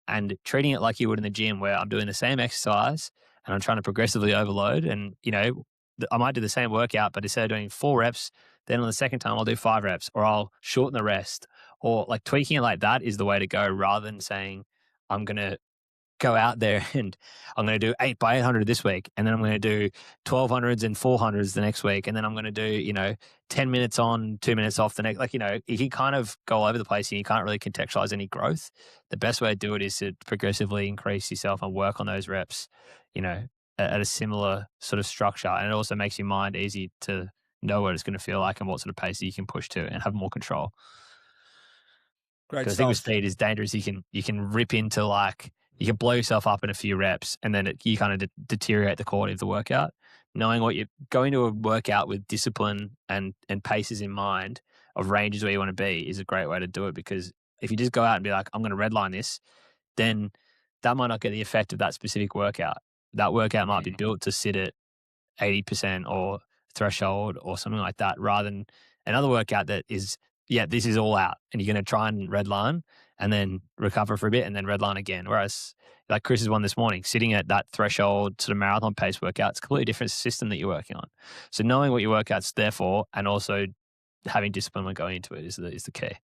and treating it like you would in the gym, where I'm doing the same exercise and I'm trying to progressively overload. And, I might do the same workout, but instead of doing 4 reps, then on the second time I'll do 5 reps, or I'll shorten the rest, or like tweaking it like that is the way to go, rather than saying I'm going to go out there and I'm going to do 8 by 800 this week, and then I'm going to do 1200s and 400s the next week, and then I'm going to do 10 minutes on, 2 minutes off the next. Like, you can kind of go all over the place and you can't really contextualize any growth. The best way to do it is to progressively increase yourself and work on those reps, at a similar sort of structure. And it also makes your mind easy to know what it's going to feel like and what sort of pace you can push to and have more control. Great Because I stuff. think with speed is dangerous. You can rip into you can blow yourself up in a few reps, and then you kind of deteriorate the quality of the workout. Knowing what you're going to a workout with discipline and paces in mind of ranges where you want to be is a great way to do it. Because if you just go out and be like, I'm going to redline this, then that might not get the effect of that specific workout. That workout might be built to sit at 80% or threshold or something like that, rather than another workout that is, this is all out, and you're going to try and redline and then recover for a bit and then redline again. Whereas like Chris's one this morning, sitting at that threshold sort of marathon pace workout, it's a completely different system that you're working on. So knowing what your workout's there for, and also having discipline when going into it is the key.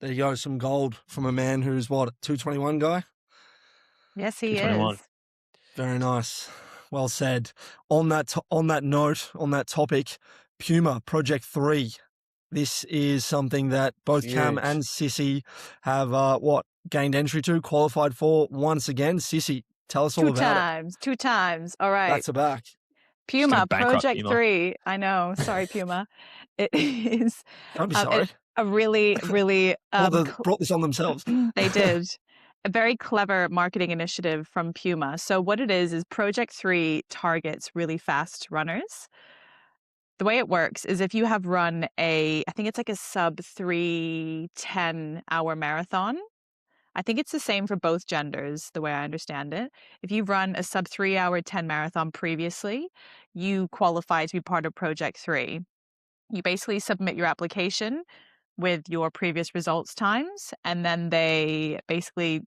There you go. Some gold from a man who's 221 guy? Yes, he 221. is. Very nice. Well said. On that note, on that topic, Puma Project 3. This is something that both Cam and Sissy have gained entry to, qualified for once again. Sissy, tell us all about it. 2 times. All right. That's a back. Puma bankrupt Project Puma. 3. I know. Sorry, Puma. It is. Don't be sorry. a really, really brought this on themselves. they did a very clever marketing initiative from Puma. So what it is Project 3 targets really fast runners. The way it works is if you have run I think it's like a sub 3:10 hour marathon. I think it's the same for both genders, the way I understand it. If you've run a sub 3 hour 10 marathon previously, you qualify to be part of Project 3. You basically submit your application with your previous results times, and then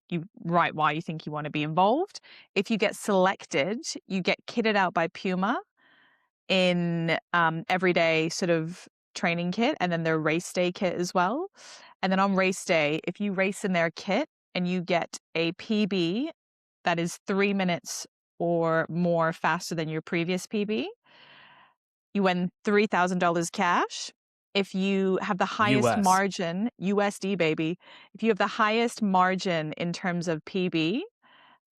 you write why you think you want to be involved. If you get selected, you get kitted out by Puma in everyday sort of training kit, and then their race day kit as well. And then on race day, if you race in their kit and you get a PB that is 3 minutes or more faster than your previous PB, you win $3,000 cash. If you have the highest US. margin, USD baby, if you have the highest margin in terms of PB,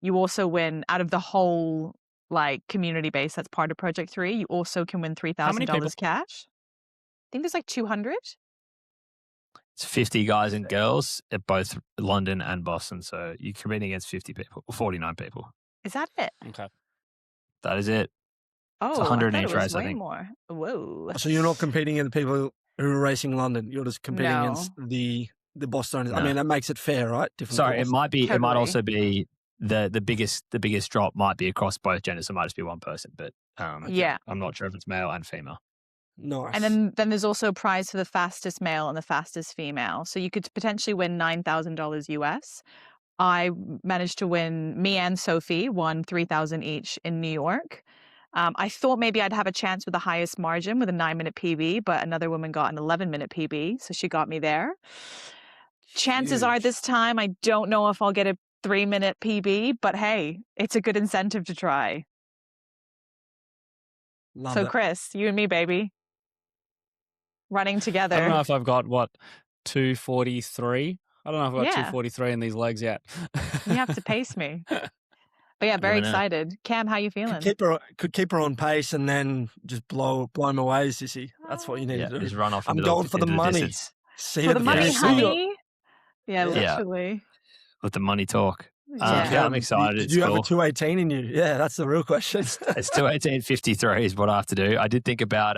you also win out of the whole like community base that's part of Project 3. You also can win $3,000 people? cash. I think there's like 200. It's 50 guys and girls at both London and Boston. So you're competing against 50 people, 49 people. Is that it? Okay. That is it. Oh, 100 I in thought each it was race, I way think. more. Whoa. So you're not competing against the people who are racing London. You're just competing No. against the Bostoners. I No. mean, that makes it fair, right? Different Sorry, course. it might be. It might Totally. also be the biggest drop might be across both genders. It might just be one person, but Yeah. I'm not sure if it's male and female. Nice. And then there's also a prize for the fastest male and the fastest female. So you could potentially win $9,000 US. I managed to win, me and Sophie won $3,000 each in New York. I thought maybe I'd have a chance with the highest margin with a 9-minute PB, but another woman got an 11-minute PB, so she got me there. Chances are Huge. this time I don't know if I'll get a 3-minute PB, but hey, it's a good incentive to try. Love So it. Chris, you and me, baby, running I together. don't know if I've got 243. I don't know if I've got Yeah. 243 in these legs yet. You have to pace me. But yeah, very Never know. excited. Cam, how you feeling? Could keep her on pace and then just blow them away, sissy. That's what you need Yeah, to do. just run off. I'm into going for the into money. distance. See For you the at money, finish. See you. honey. Yeah, Yeah. literally. Let the money talk. Yeah. I'm excited. Did It's you have a cool. 218 in you? Yeah, that's the real question. It's 218.53 is what I have to do. I did think about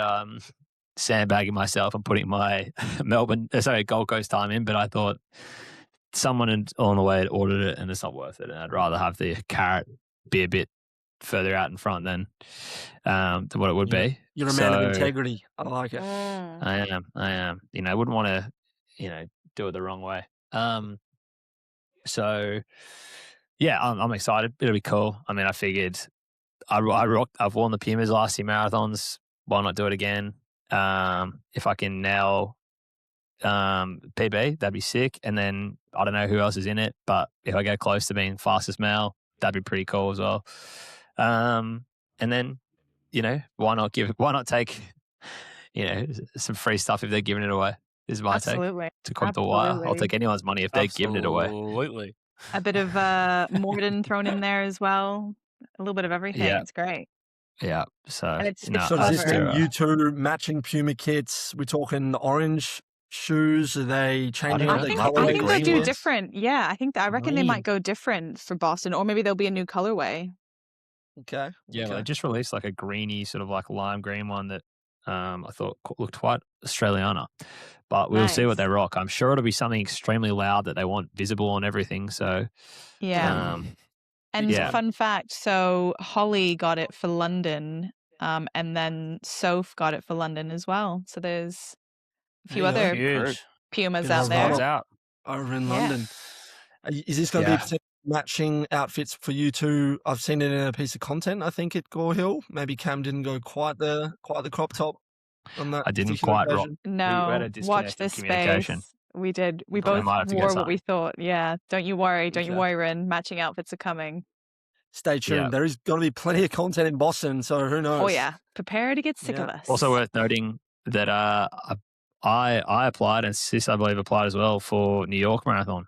sandbagging myself and putting my Gold Coast time in, but I thought someone on the way had ordered it and it's not worth it. And I'd rather have the carrot be a bit further out in front than what it would be. You're a man of So, integrity. I like it. I am. I wouldn't want to, do it the wrong way. So yeah, I'm excited. It'll be cool. I mean, I figured I've won the Pumas last few marathons. Why not do it again? If I can nail PB, that'd be sick. And then I don't know who else is in it, but if I get close to being fastest male, that'd be pretty cool as well. And then, why not take, some free stuff if they're giving it away. This is my Absolutely. take to quote the wire. I'll Absolutely. take anyone's money if they're giving it away. Absolutely. A bit of Morden thrown in there as well. A little bit of everything. Yeah. It's great. Yeah. So, And it's So does this clever. mean you two matching Puma kits? We're talking orange shoes. Are they changing I up I the think, Might be I color? the think they'll green do ones. different. Yeah, I reckon they might go different for Boston, or maybe there'll be a new colorway. Okay. Yeah, okay. they just released like a greeny sort of like lime green one that I thought looked quite Australiana. But we'll see what Nice. they rock. I'm sure it'll be something extremely loud that they want visible on everything. So, Yeah. And yeah. fun fact, so Holly got it for London, and then Soph got it for London as well. So there's a few There you other go. Huge. Pumas Bit of out a there. Thumbs run-up out. over in Yeah. London. Is this going to Yeah. be potentially matching outfits for you two? I've seen it in a piece of content, I think, at Gore Hill. Maybe Cam didn't go quite the crop top on that I didn't particular quite rock. occasion. We had No, a watch disconnect of this communication. space. We did. We Okay. both might have to get wore what we something. thought. Yeah. Don't you worry. Don't you Okay. worry, Rin. Matching outfits are coming. Stay tuned. Yeah. There is going to be plenty of content in Boston, so who knows? Oh, yeah. Prepare to get sick of Yeah. us. Also worth noting that I applied and Sis, I believe, applied as well for New York Marathon.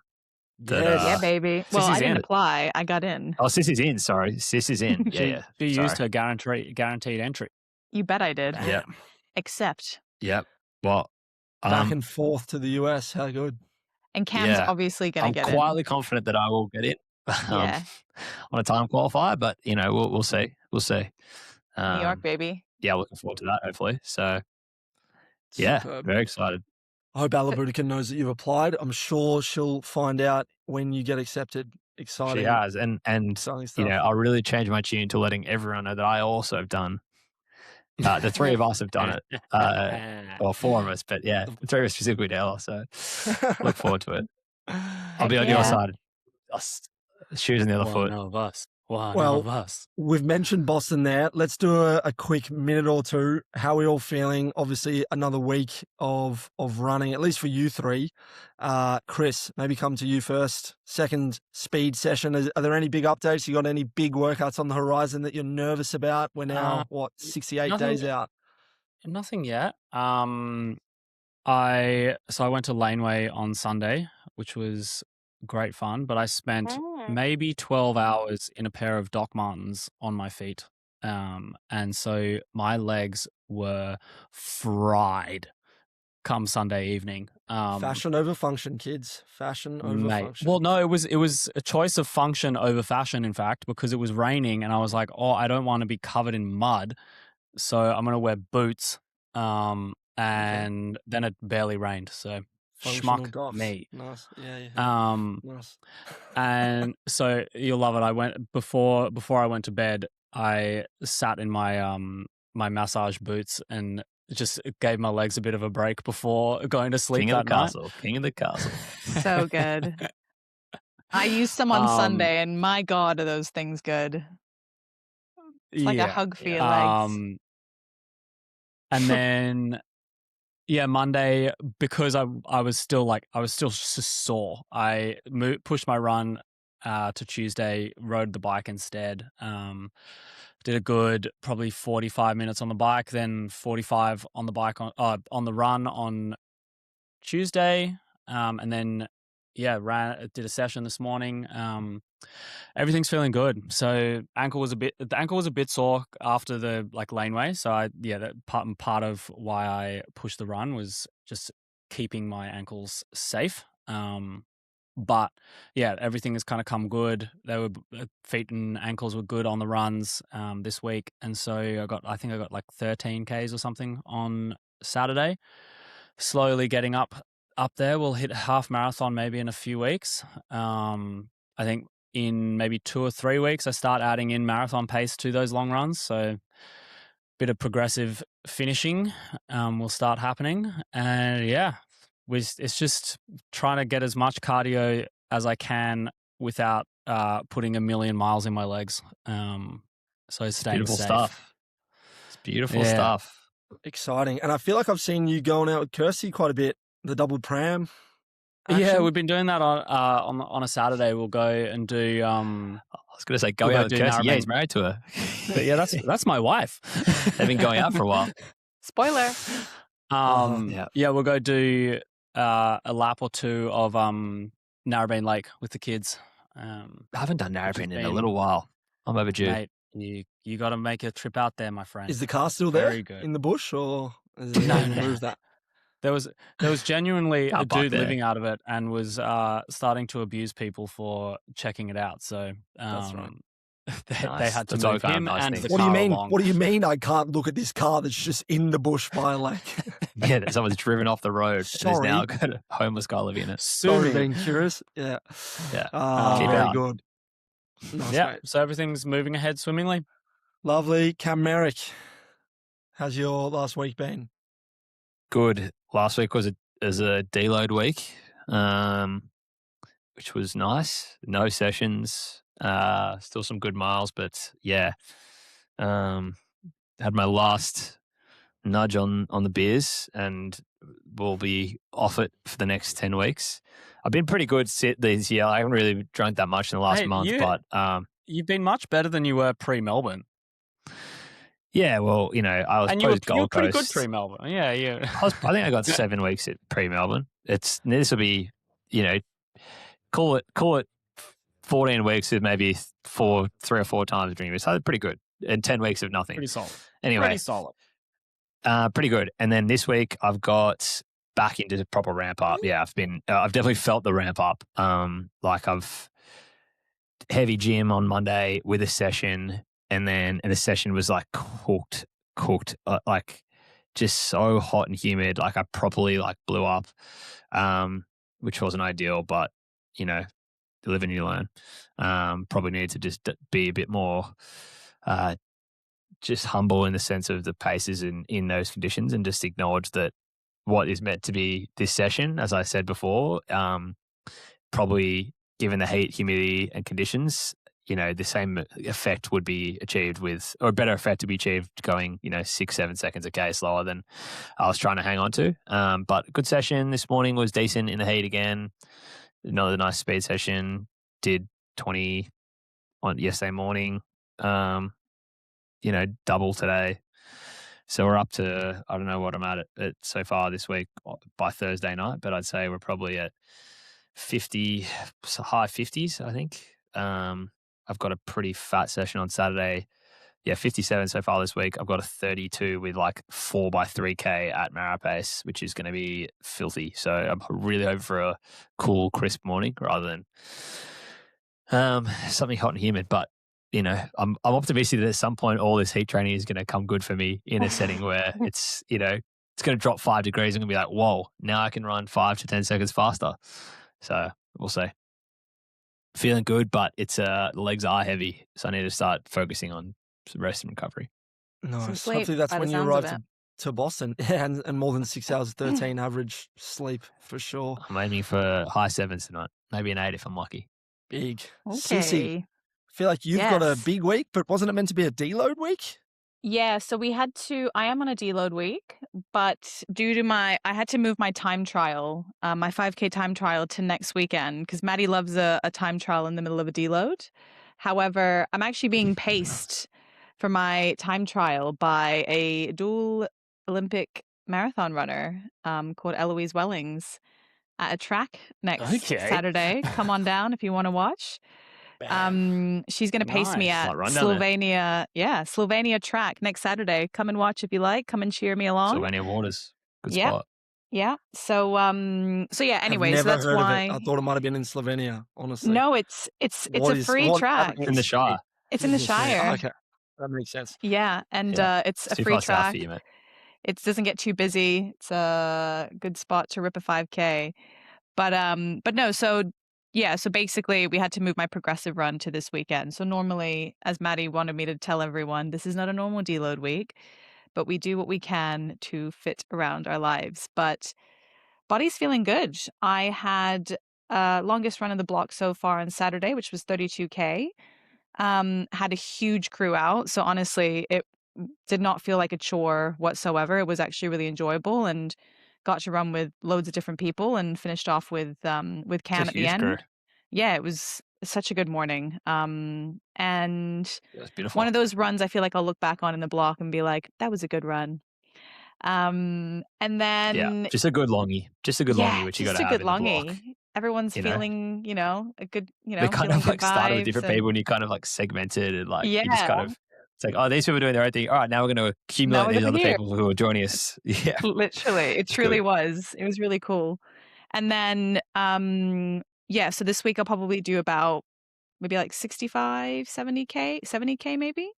That, Yes. Yeah, baby. Well, I Sissy's didn't in. apply. I got in. Oh, Sis is in. Sorry. Sis is in. Yeah. She Sorry. used her guaranteed entry. You bet I did. Yeah. Except. Yep. Well, back and forth to the US. How good. And Cam's obviously going to I'm get quietly confident that I will get in Yeah. on a time qualifier, but we'll see. We'll see. New York, baby. Yeah, looking forward to that. Hopefully. So Superb. very excited. I hope Alabutica knows that you've applied. I'm sure she'll find out when you get accepted. Exciting. She has, and exciting stuff. I'll really change my tune to letting everyone know that I also have done. The three of us have done it, or four of us, but yeah, the three of us specifically now. So look forward to it. I'll be on your side. Shoes on the other foot. One of us. One Well, of us. We've mentioned Boston there. Let's do a quick minute or two. How are we all feeling? Obviously, another week of running, at least for you three. Chris, maybe come to you first. Second speed session. Are there any big updates? You got any big workouts on the horizon that you're nervous about? We're now, 68 days out? Nothing yet. I went to Laneway on Sunday, which was great fun, but I spent maybe 12 hours in a pair of Doc Martens on my feet. And so my legs were fried come Sunday evening. Fashion over function, kids. Fashion over function. Well, no, it was a choice of function over fashion, in fact, because it was raining and I was like, I don't want to be covered in mud. So I'm going to wear boots. And then it barely rained. So Functional schmuck docs. me. Nice. Yeah. Nice. And so you'll love it. I went before I went to bed, I sat in my my massage boots and just gave my legs a bit of a break before going to sleep that night. King of the castle. So good. I used some on Sunday, and my God, are those things good. It's like a hug for your legs. And then Monday, because I was still sore. I pushed my run to Tuesday, rode the bike instead. Did a good probably 45 minutes on the bike, then 45 on the bike on the run on Tuesday, and then did a session this morning. Everything's feeling good. So the ankle was a bit sore after the laneway. So that part of why I pushed the run was just keeping my ankles safe. But everything has kind of come good. Feet and ankles were good on the runs this week, and so I think I got like 13 Ks or something on Saturday. Slowly getting up there. We'll hit half marathon maybe in a few weeks. I think in maybe 2 or 3 weeks, I start adding in marathon pace to those long runs. So bit of progressive finishing will start happening. And it's just trying to get as much cardio as I can without putting a million miles in my legs. So staying Beautiful safe. stuff. It's beautiful stuff. Exciting. And I feel like I've seen you going out with Kirsty quite a bit, the double pram action. Yeah, we've been doing that on a Saturday. We'll go and do. I was going to say going out with Kirsty. Yeah, he's married to her. But yeah, that's my wife. They've been going out for a while. Spoiler. We'll go do a lap or two of Narrabeen Lake with the kids. I haven't done Narrabeen in a little while. I'm overdue. Mate, you got to make a trip out there, my friend. Is the car still there in the bush, or has it moved that? There was genuinely a dude living out of it and was starting to abuse people for checking it out. So that's right. They had to move him and the What do car you mean? along. What do you mean? I can't look at this car that's just in the bush by a lake. Yeah, someone's driven off the road. Sorry. And has now got a homeless guy living in it. Sorry, being curious. Yeah. Yeah. Very out. good. Nice, mate. So everything's moving ahead swimmingly. Lovely. Cam Merrick, how's your last week been? Good. Last week was a deload week, which was nice. No sessions. Still some good miles, but had my last nudge on the beers and will be off it for the next 10 weeks. I've been pretty good these year. I haven't really drunk that much in the last month, but you've been much better than you were pre-Melbourne. Yeah, well, I was you were Coast. pretty good pre-Melbourne. Yeah. I think I got 7 weeks at pre-Melbourne. This will be, call it 14 weeks of maybe 3 or 4 times drinking this. So pretty good. And 10 weeks of nothing. Pretty solid. Anyway. Pretty solid. Pretty good. And then this week I've got back into the proper ramp up. Yeah, I've definitely felt the ramp up. Like I've heavy gym on Monday with a session, and the session was like cooked, like just so hot and humid. Like I properly like blew up, which wasn't ideal, but you know, you live and you learn. Probably need to just be a bit more, just humble in the sense of the paces in those conditions, and just acknowledge that what is meant to be this session, as I said before, probably given the heat, humidity, and conditions, the same effect would be achieved or a better effect to be achieved going, 6-7 seconds a K slower than I was trying to hang on to. But good session this morning, was decent in the heat again. Another nice speed session. Did 20 on yesterday morning. Double today. So we're up to, I don't know what I'm at so far this week by Thursday night, but I'd say we're probably at 50, high 50s, I think. I've got a pretty fat session on Saturday. Yeah, 57 so far this week. I've got a 32 with like 4x3K at Marapace, which is going to be filthy. So I'm really hoping for a cool, crisp morning rather than something hot and humid. But I'm optimistic that at some point all this heat training is going to come good for me in a setting where it's going to drop 5 degrees. I'm going to be like, whoa, now I can run 5 to 10 seconds faster. So we'll see. Feeling good, but it's the legs are heavy, so I need to start focusing on some rest and recovery. Nice. sleep, Hopefully that's by the when you sounds of arrive it. to Boston. Yeah, and more than 6 hours, 13 average sleep for sure. I'm aiming for high 7s tonight, maybe an 8 if I'm lucky. Big. Sissy, Okay. I feel like you've got a Yes. big week, but wasn't it meant to be a deload week? Yeah, so I am on a deload week, but due to I had to move my time trial, my 5K time trial to next weekend because Maddie loves a time trial in the middle of a deload. However, I'm actually being paced for my time trial by a dual Olympic marathon runner called Eloise Wellings at a track next Okay. Saturday. Come on down if you want to watch. She's going to pace me Nice. at Might run down there. Slovenia. Yeah, Slovenia track next Saturday. Come and watch if you like. Come and cheer me along. Sylvania Waters, good Yep. spot. Yeah. So yeah. I've Anyways, never that's heard why. of it. I thought it might have been in Slovenia, honestly. No, it's a free track. In the Shire. It's in the Shire. Okay, that makes sense. Yeah, and Yeah. it's a Too free far south track. for you, mate. It doesn't get too busy. It's a good spot to rip a 5K. But no, so yeah, so basically we had to move my progressive run to this weekend. So normally, as Maddie wanted me to tell everyone, this is not a normal deload week, but we do what we can to fit around our lives. But body's feeling good. I had longest run of the block so far on Saturday, which was 32K. Had a huge crew out. So honestly, it did not feel like a chore whatsoever. It was actually really enjoyable and got to run with loads of different people and finished off with Cam It's a at the huge end. crew. Yeah, it was such a good morning. And It was beautiful. one of those runs I feel like I'll look back on in the block and be like, that was a good run. And then just a good longie. Just a good longie, which you got just to a have good in the block. longie. Everyone's you know? feeling, a good, We kind feeling of good like started with vibes different and- people, and you kind of like segmented and like you just Yeah. kind of, it's like, oh, these people are doing their own thing. All right, now we're going to accumulate we're these gonna other hear. people who are joining us. Yeah. Literally, it It's truly good. was. It was really cool. And then, so this week I'll probably do about maybe like 65, 70K maybe.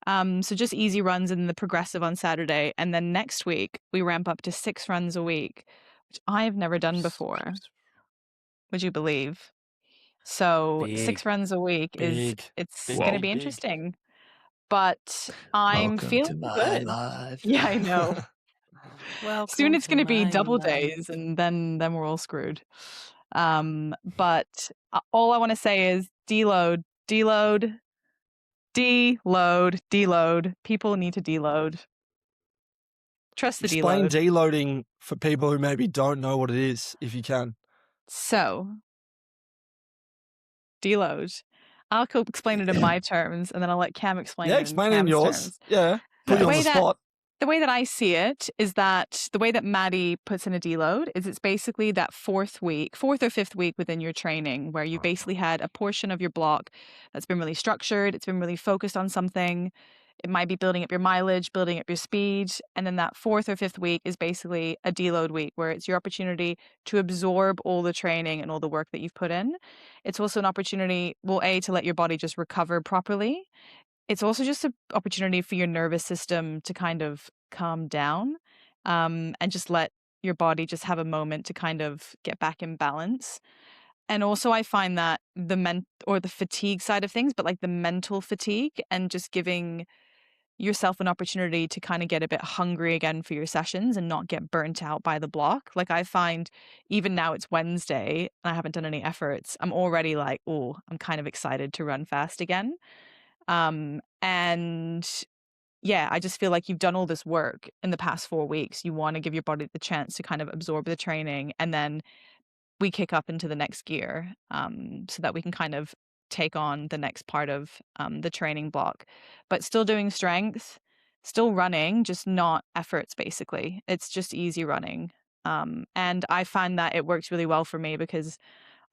So just easy runs in the progressive on Saturday. And then next week we ramp up to 6 runs a week, which I have never done before. Would you believe? So 6 Big, runs a week big, it's big, going to big, be big. interesting. But I'm Welcome feeling to my good. life. Yeah, I know. Welcome Soon it's to going to be my double life. days, and then we're all screwed. But all I want to say is deload, deload, deload, deload. People need to deload. Trust the Explain deload. deloading for people who maybe don't know what it is, if you can. So, deload. I'll explain it in my terms, and then I'll let Cam explain Yeah, it in explain it in Cam's yours. terms. Yeah, put you on the spot. The way that I see it is that the way that Maddie puts in a deload is it's basically that fourth or fifth week within your training where you basically had a portion of your block that's been really structured, it's been really focused on something. It might be building up your mileage, building up your speed. And then that 4th or 5th week is basically a deload week where it's your opportunity to absorb all the training and all the work that you've put in. It's also an opportunity, well, A, to let your body just recover properly. It's also just an opportunity for your nervous system to kind of calm down, and just let your body just have a moment to kind of get back in balance. And also I find that the fatigue side of things, but like the mental fatigue and just giving yourself an opportunity to kind of get a bit hungry again for your sessions and not get burnt out by the block. Like I find even now it's Wednesday and I haven't done any efforts, I'm already like, oh, I'm kind of excited to run fast again. And yeah, I just feel like you've done all this work in the past 4 weeks. You want to give your body the chance to kind of absorb the training, and then we kick up into the next gear, so that we can kind of take on the next part of the training block, but still doing strength, still running, just not efforts, basically. It's just easy running. And I find that it works really well for me because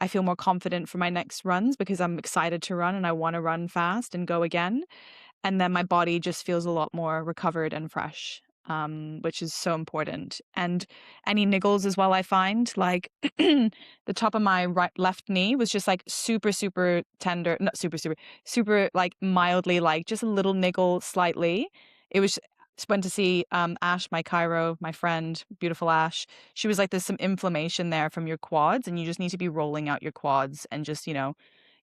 I feel more confident for my next runs because I'm excited to run and I want to run fast and go again. And then my body just feels a lot more recovered and fresh, which is so important. And any niggles as well, I find like the top of my left knee was just like super, super tender, not super, super, super like mildly, like just a little niggle slightly. It was went to see Ash, my chiro, my friend, beautiful Ash. She was like, there's some inflammation there from your quads and you just need to be rolling out your quads and just,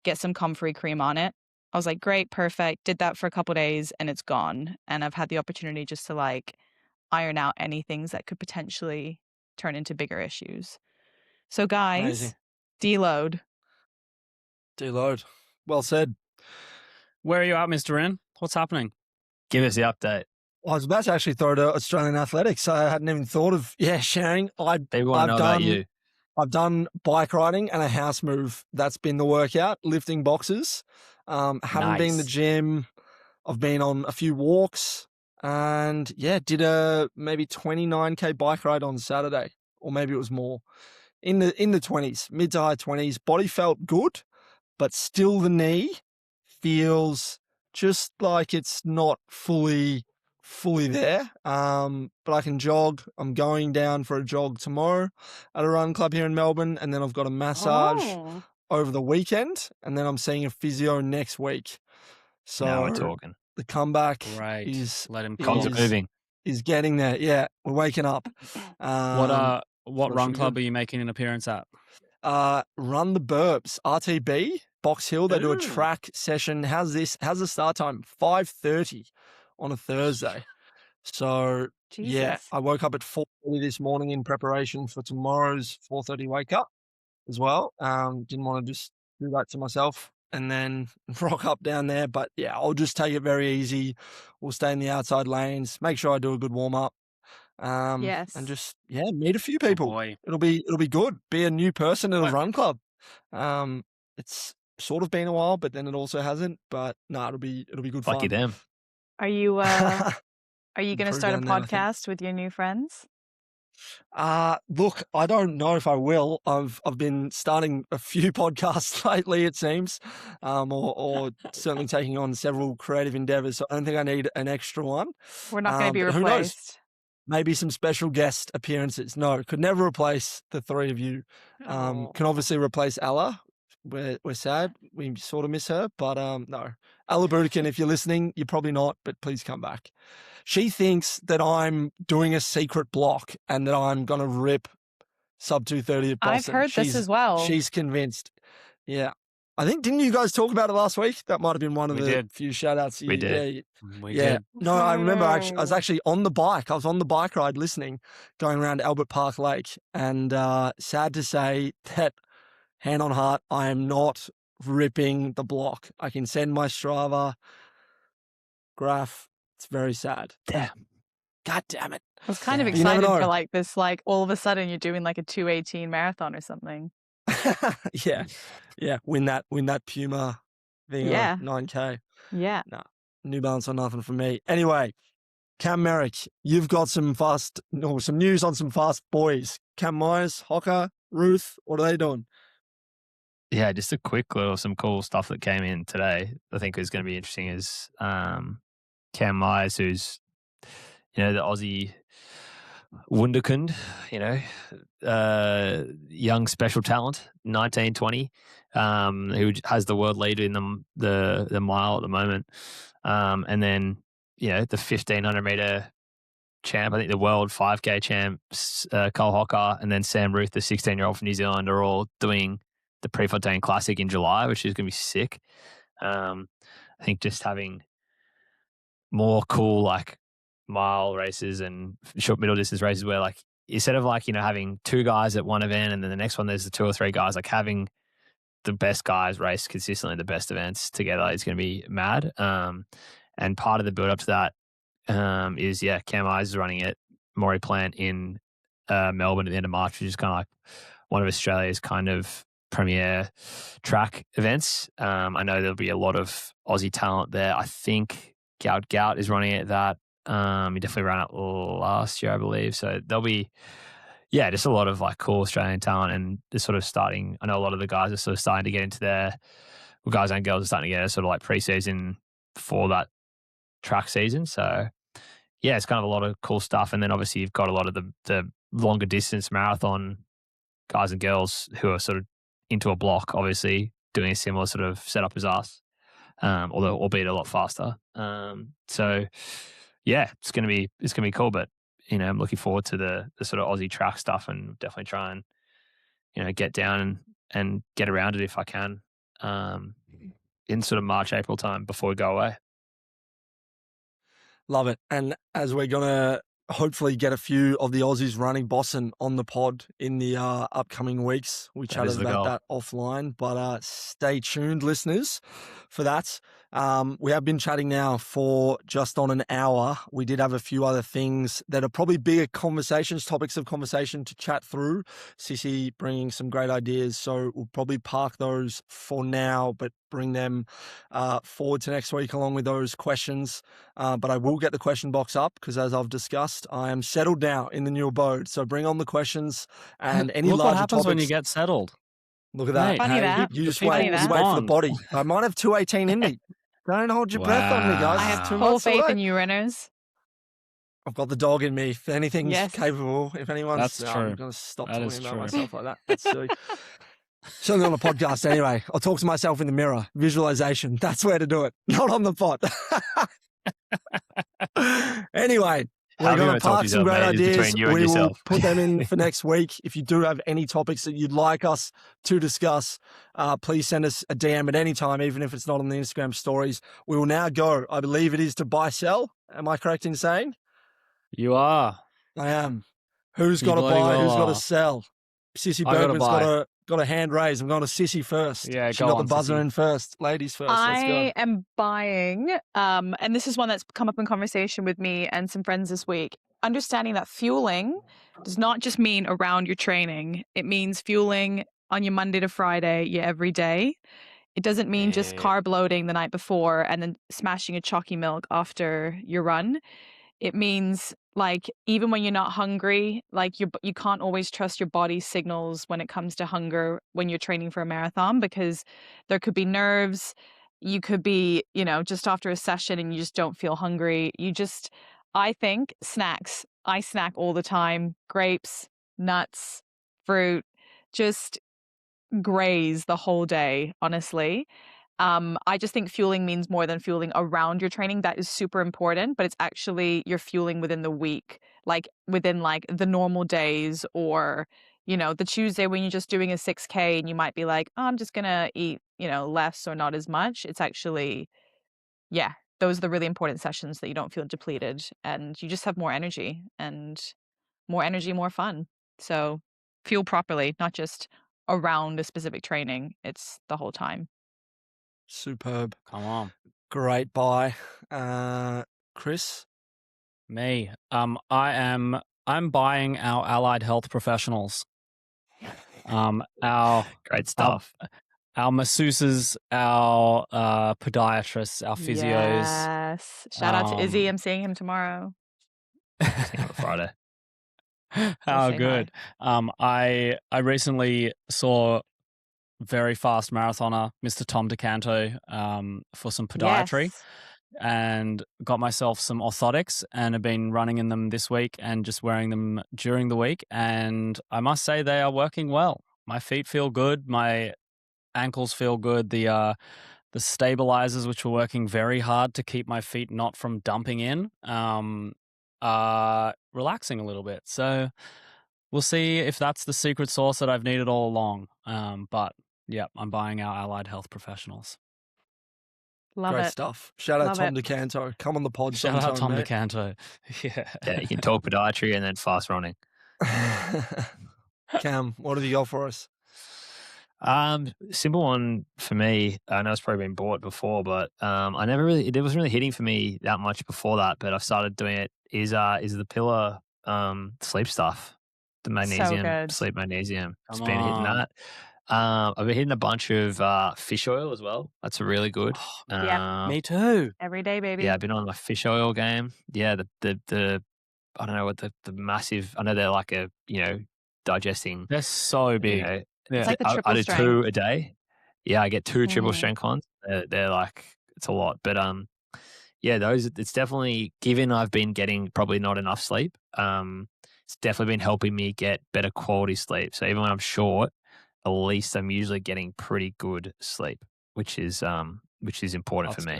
get some comfrey cream on it. I was like, great, perfect. Did that for a couple of days and it's gone. And I've had the opportunity just to like iron out any things that could potentially turn into bigger issues. So Amazing. guys, deload. Deload. Well said. Where are you at, Mr. N? What's happening? Give us the update. I was about to actually throw to Australian athletics. I hadn't even thought of sharing. People want to know about you. I've done bike riding and a house move. That's been the workout. Lifting boxes. Haven't been to the Nice. gym. I've been on a few walks and did a maybe 29K bike ride on Saturday, or maybe it was more. In the 20s, mid to high 20s. Body felt good, but still the knee feels just like it's not fully there. But I can jog. I'm going down for a jog tomorrow at a run club here in Melbourne, and then I've got a massage over the weekend, and then I'm seeing a physio next week. So Now we're talking. the comeback Right. is Let him Cons are cook. moving. is getting there. Yeah, we're waking up. What so run should be club good. are you making an appearance at? Run the Burbs, RTB, Box Hill. They do a Ooh. track session. How's this? How's the start time? 5:30 on a Thursday. So Jesus. I woke up at 4:30 this morning in preparation for tomorrow's 4:30 wake up as well. Didn't want to just do that to myself and then rock up down there. But I'll just take it very easy. We'll stay in the outside lanes. Make sure I do a good warm up. Yes. And just meet a few Oh people. boy. It'll be good. Be a new person at a What? run club. It's sort of been a while, but then it also hasn't. But no, it'll be good Lucky fun. them. Are you going to Improve start a down there, I think. podcast with your new friends? Look, I don't know if I will. I've been starting a few podcasts lately, it seems, or certainly taking on several creative endeavors. So I don't think I need an extra one. We're not going to be But who knows? replaced. Maybe some special guest appearances. No, could never replace the three of you. Oh. Can obviously replace Ella. We're sad. We sort of miss her, but no. Ella Budikin, if you're listening, you're probably not, but please come back. She thinks that I'm doing a secret block and that I'm going to rip sub 230 at Boston. I've heard this as well. She's convinced. Yeah. I think, didn't you guys talk about it last week? That might have been one of We the did. few shout outs. We did. We Yeah. did. No, I remember I was actually on the bike. I was on the bike ride listening, going around Albert Park Lake. And sad to say that, hand on heart, I am not ripping the block. I can send my Strava graph. It's very sad. Damn. God damn it. I was kind of You never excited for know. like this, like all of a sudden you're doing like a 2:18 marathon or something. Yeah. Win that Puma thing Yeah. 9K. Yeah. No, New Balance or nothing for me. Anyway, Cam Merrick, you've got some news on some fast boys. Cam Myers, Hocker, Ruth, what are they doing? Yeah, just a quick little some cool stuff that came in today. I think is going to be interesting is Cam Myers, who's, the Aussie wunderkind, young special talent, 19, 20, who has the world lead in the mile at the moment. And then, the 1,500 meter champ, I think the world 5K champ, Cole Hocker, and then Sam Ruth, the 16-year-old from New Zealand, are all doing the Prefontaine Classic in July, which is going to be sick. I think just having more cool mile races and short middle distance races where instead of having two guys at one event and then the next one there's the two or three guys, having the best guys race consistently the best events together is going to be mad. And part of the build up to that is Cam Eyes is running it, Maury Plant in Melbourne at the end of March, which is kind of one of Australia's kind of premier track events. I know there'll be a lot of Aussie talent there. I think Gout is running it that. He definitely ran it last year, I believe. So there'll be, just a lot of cool Australian talent, and they're sort of starting. I know a lot of the guys are sort of starting to get into guys and girls are starting to get sort of pre-season for that track season. So it's kind of a lot of cool stuff. And then obviously you've got a lot of the longer distance marathon guys and girls who are sort of into a block, obviously doing a similar sort of setup as us, although albeit a lot faster. So it's gonna be cool. But I'm looking forward to the sort of Aussie track stuff, and definitely try and get down and get around it if I can in sort of March, April time before we go away. Love it. And as we're going to hopefully get a few of the Aussies running Boston on the pod in the upcoming weeks, we chatted about that offline, but stay tuned, listeners, for that. We have been chatting now for just on an hour. We did have a few other things that are probably bigger topics of conversation to chat through. Sissy bringing some great ideas, so we'll probably park those for now, but bring them forward to next week along with those questions. But I will get the question box up because, as I've discussed, I am settled now in the new abode. So bring on the questions and any Look larger what happens topics. when you get settled. Look at that. Mate, Funny that. You just people wait. You wait for the respond. body. I might have 218 in me. Don't hold your breath on me, guys. I It's have 2 full months faith away. in you, runners. I've got the dog in me. If anything's Yes. capable, if anyone's... That's No, true. I'm going to stop That talking is about true. myself like that. That's silly. Certainly on a podcast anyway. I'll talk to myself in the mirror. Visualization. That's where to do it. Not on the pod. Anyway, we're going to park some great ideas. We will put them in for next week. If you do have any topics that you'd like us to discuss, please send us a DM at any time, even if it's not on the Instagram stories. We will now go, I believe it is to buy, sell. Am I correct in saying? You are. I am. Who's You got to bloody buy? well Who's got to are. sell? Sissy I gotta Bergman's buy. got a hand raised. I'm going to Sissy first. Yeah, She go got on, the buzzer Sissy. in first. Ladies first. Let's go. I am buying, and this is one that's come up in conversation with me and some friends this week, understanding that fueling does not just mean around your training. It means fueling on your Monday to Friday, your every day. It doesn't mean just carb loading the night before and then smashing a chalky milk after your run. It means even when you're not hungry, you can't always trust your body's signals when it comes to hunger when you're training for a marathon, because there could be nerves. You could be, just after a session and you just don't feel hungry. I think snacks. I snack all the time. Grapes, nuts, fruit, just graze the whole day, honestly. I just think fueling means more than fueling around your training. That is super important, but it's actually you're fueling within the week, within the normal days, or, the Tuesday when you're just doing a 6K and you might be like, oh, I'm just going to eat, less or not as much. It's actually, those are the really important sessions that you don't feel depleted and you just have more energy, more fun. So fuel properly, not just around a specific training. It's the whole time. Superb. Come on. Great buy. Chris? Me. I'm buying our allied health professionals. Our Great stuff. Our masseuses, our podiatrists, our physios. Yes. Shout out to Izzy. I'm seeing him tomorrow. Seeing on Friday. How say good. I recently saw very fast marathoner Mr. Tom DeCanto for some podiatry. Yes. and got myself some orthotics and have been running in them this week and just wearing them during the week. And I must say they are working well. My feet feel good. My ankles feel good. The stabilizers, which were working very hard to keep my feet not from dumping in, are relaxing a little bit. So we'll see if that's the secret sauce that I've needed all along. But yeah, I'm buying our allied health professionals. Love Great it. stuff. Shout out Love Tom it. DeCanto. Come on the pod Shout out sometime, Tom mate. DeCanto. Yeah. Yeah, you can talk podiatry and then fast running. Cam, what have you got for us? Simple one for me. I know it's probably been bought before, but I never really, it wasn't really hitting for me that much before that, but I've started doing it is the Pillar sleep stuff. The magnesium, good. sleep magnesium. It's Come been hitting on. that. I've been hitting a bunch of fish oil as well. That's really good. Yeah. Me too. Every day, baby. Yeah, I've been on my fish oil game. Yeah, the I don't know what the massive. I know they're like a digesting. They're so big. know, Yeah. It's like the I triple do strength. 2 a day. Yeah, I get 2 triple Mhm. strength cons. They're like it's a lot, but yeah, those it's definitely given I've been getting probably not enough sleep. It's definitely been helping me get better quality sleep. So even when I'm short, at least I'm usually getting pretty good sleep, which is important That's for me.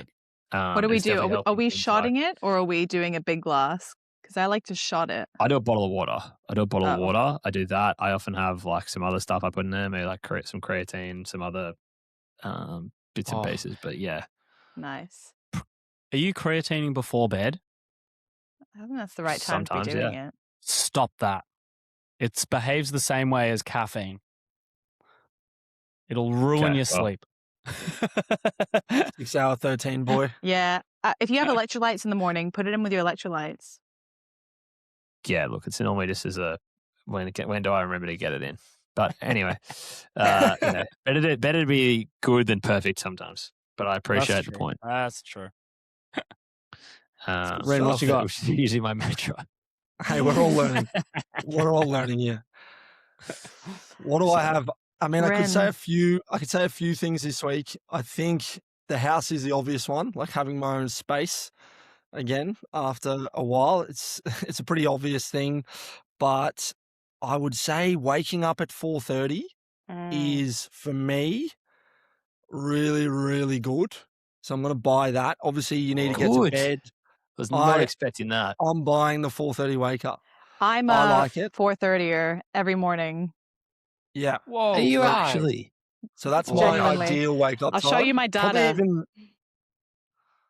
good. What do we it's do? definitely Are helping we things like- shotting it or are we doing a big glass? Because I like to shot it. I do a bottle of water. Oh. Water. I do that. I often have like some other stuff I put in there, maybe like some creatine, some other bits and Oh. pieces. But yeah, Nice. Are you creatining before bed? I think that's the right time to be Sometimes, doing yeah. it. Stop that. It behaves the same way as caffeine. It'll ruin Okay, your well. sleep. 6 hour 13 boy. Yeah. If you have electrolytes in the morning, put it in with your electrolytes. Yeah, look, it's normally just as a when do I remember to get it in? But anyway, better to be good than perfect sometimes. But I appreciate the point. That's true. good Ren, what stuff. you got? Which is usually my mantra. Hey, we're all learning. We're all learning here. What do I have? I mean, I could say Ren. a few things this week. I think the house is the obvious one, like having my own space again after a while. It's a pretty obvious thing, but I would say waking up at 4:30 is for me really, really good. So I'm going to buy that. Obviously, you need to get to Good. bed. Was not expecting that. I'm buying the 4:30 wake up. I'm I a like it. 4:30er every morning. Yeah. Whoa. Are you so- actually? So that's my Genuinely. ideal wake up I'll time. show you my Probably data. even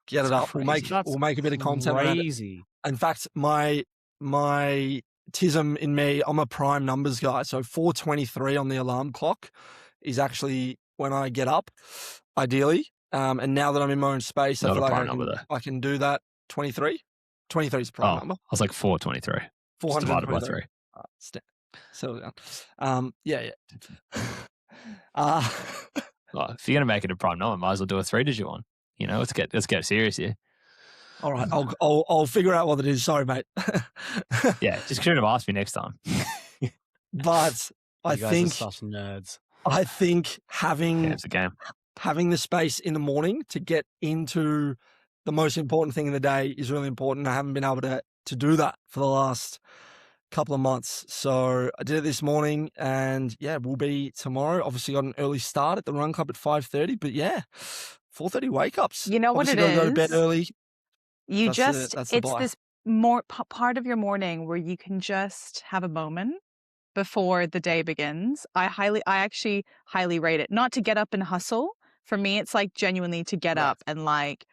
get it That's up. crazy. We'll make a bit of content around it. Crazy. In fact, my tism in me, I'm a prime numbers guy. So 4:23 on the alarm clock is actually when I get up, ideally. And now that I'm in my own space, I Not feel a like prime number, though. I can do that. 23? 23 is a prime Oh, number. I was like 423. Just divided by 423. 3. Settle down. Yeah. Well, if you're gonna make it a prime number, might as well do a 3-digit one. Let's get serious here. All right, I'll figure out what it is. Sorry, mate. Yeah, just shouldn't have asked me next time. But I You guys think are such nerds. having It's a game. having the space in the morning to get into the most important thing in the day is really important. I haven't been able to do that for the last couple of months. So I did it this morning and yeah, we'll be tomorrow. Obviously got an early start at the Run Club at 5:30, but yeah, 4:30 wake ups. You know what Obviously it gotta go to bed is? early. You That's the- just, that's the it's buy. this more part of your morning where you can just have a moment before the day begins. I actually highly rate it. Not to get up and hustle. For me, it's like genuinely to get Right. up and like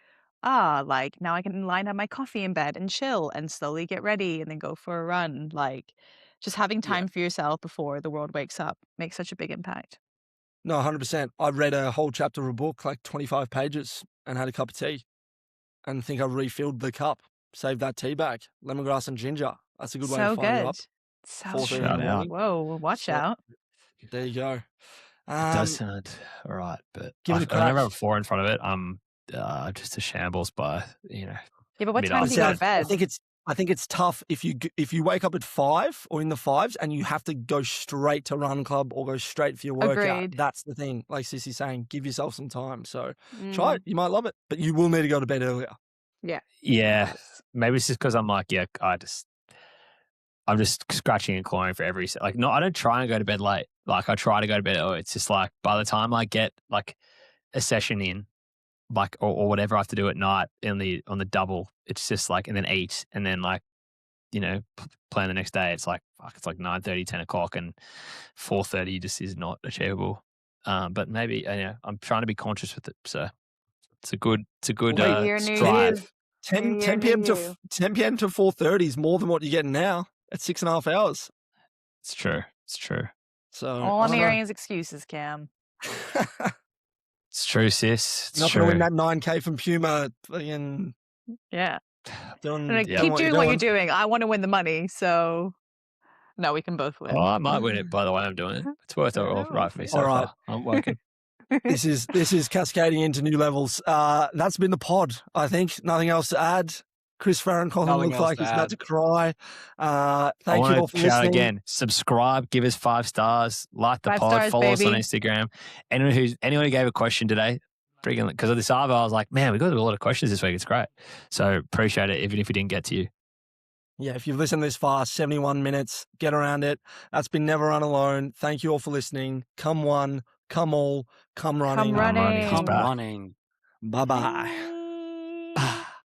now I can line up my coffee in bed and chill and slowly get ready and then go for a run. Like just having Yeah. time for yourself before the world wakes up makes such a big impact. No, 100%. I read a whole chapter of a book, like 25 pages, and had a cup of tea. And think I refilled the cup. Saved that tea bag. Lemongrass and ginger. That's a good way So to fire you good. up. So 4:30 in Shout the out. morning. Whoa, watch So- out. There you go. It does sound all right, but give it a I never crack. have a 4 in front of it. I'm just a shambles by Yeah, but what Mid time do you go to afternoon. bed? I think it's tough if you wake up at 5 or in the 5s and you have to go straight to Run Club or go straight for your workout. Agreed. That's the thing. Like Sissy's saying, give yourself some time. So Mm. try it. You might love it, but you will need to go to bed earlier. Yeah, maybe it's just because I'm like, yeah, I'm just scratching and clawing for every like. No, I don't try and go to bed late. Like I try to go to bed. Oh, it's just like by the time I get like a session in, like or whatever I have to do at night on the double, it's just like, and then eat, and then like, you know, plan the next day. It's like fuck, it's like 9:30, 10 o'clock, and 4:30 just is not achievable. But maybe I'm trying to be conscious with it. So it's a good New year, new drive. you. 10 New year, p.m. new to you. 10 p.m. to 4:30 is more than what you're getting now. It's 6.5 hours. It's true. It's true. So All I I'm don't hearing is excuses, Cam. know. It's true, sis. It's Not true. going to win that 9K from Puma. Fucking Yeah. doing, Like, Yeah. keep doing what you're doing. I want to win the money, so no, we can both win. Oh, I might win it by the way I'm doing it. It's worth it all right for me so All right. far. I'm working. This is cascading into new levels. That's been the pod, I think. Nothing else to add. Chris Farron-Colin Nothing looks else like to he's about add. to cry. I Thank you all want for to shout listening. again. Subscribe, give us 5 stars, like the 5 pod, stars, follow us on baby. Instagram. Anyone who gave a question today, freaking because of this Arvo, I was like, man, we got a lot of questions this week. It's great. So appreciate it, even if we didn't get to you. Yeah, if you've listened this far, 71 minutes, get around it. That's been Never Run Alone. Thank you all for listening. Come one, come all, come running. Come running. He's Come back. running. Bye-bye.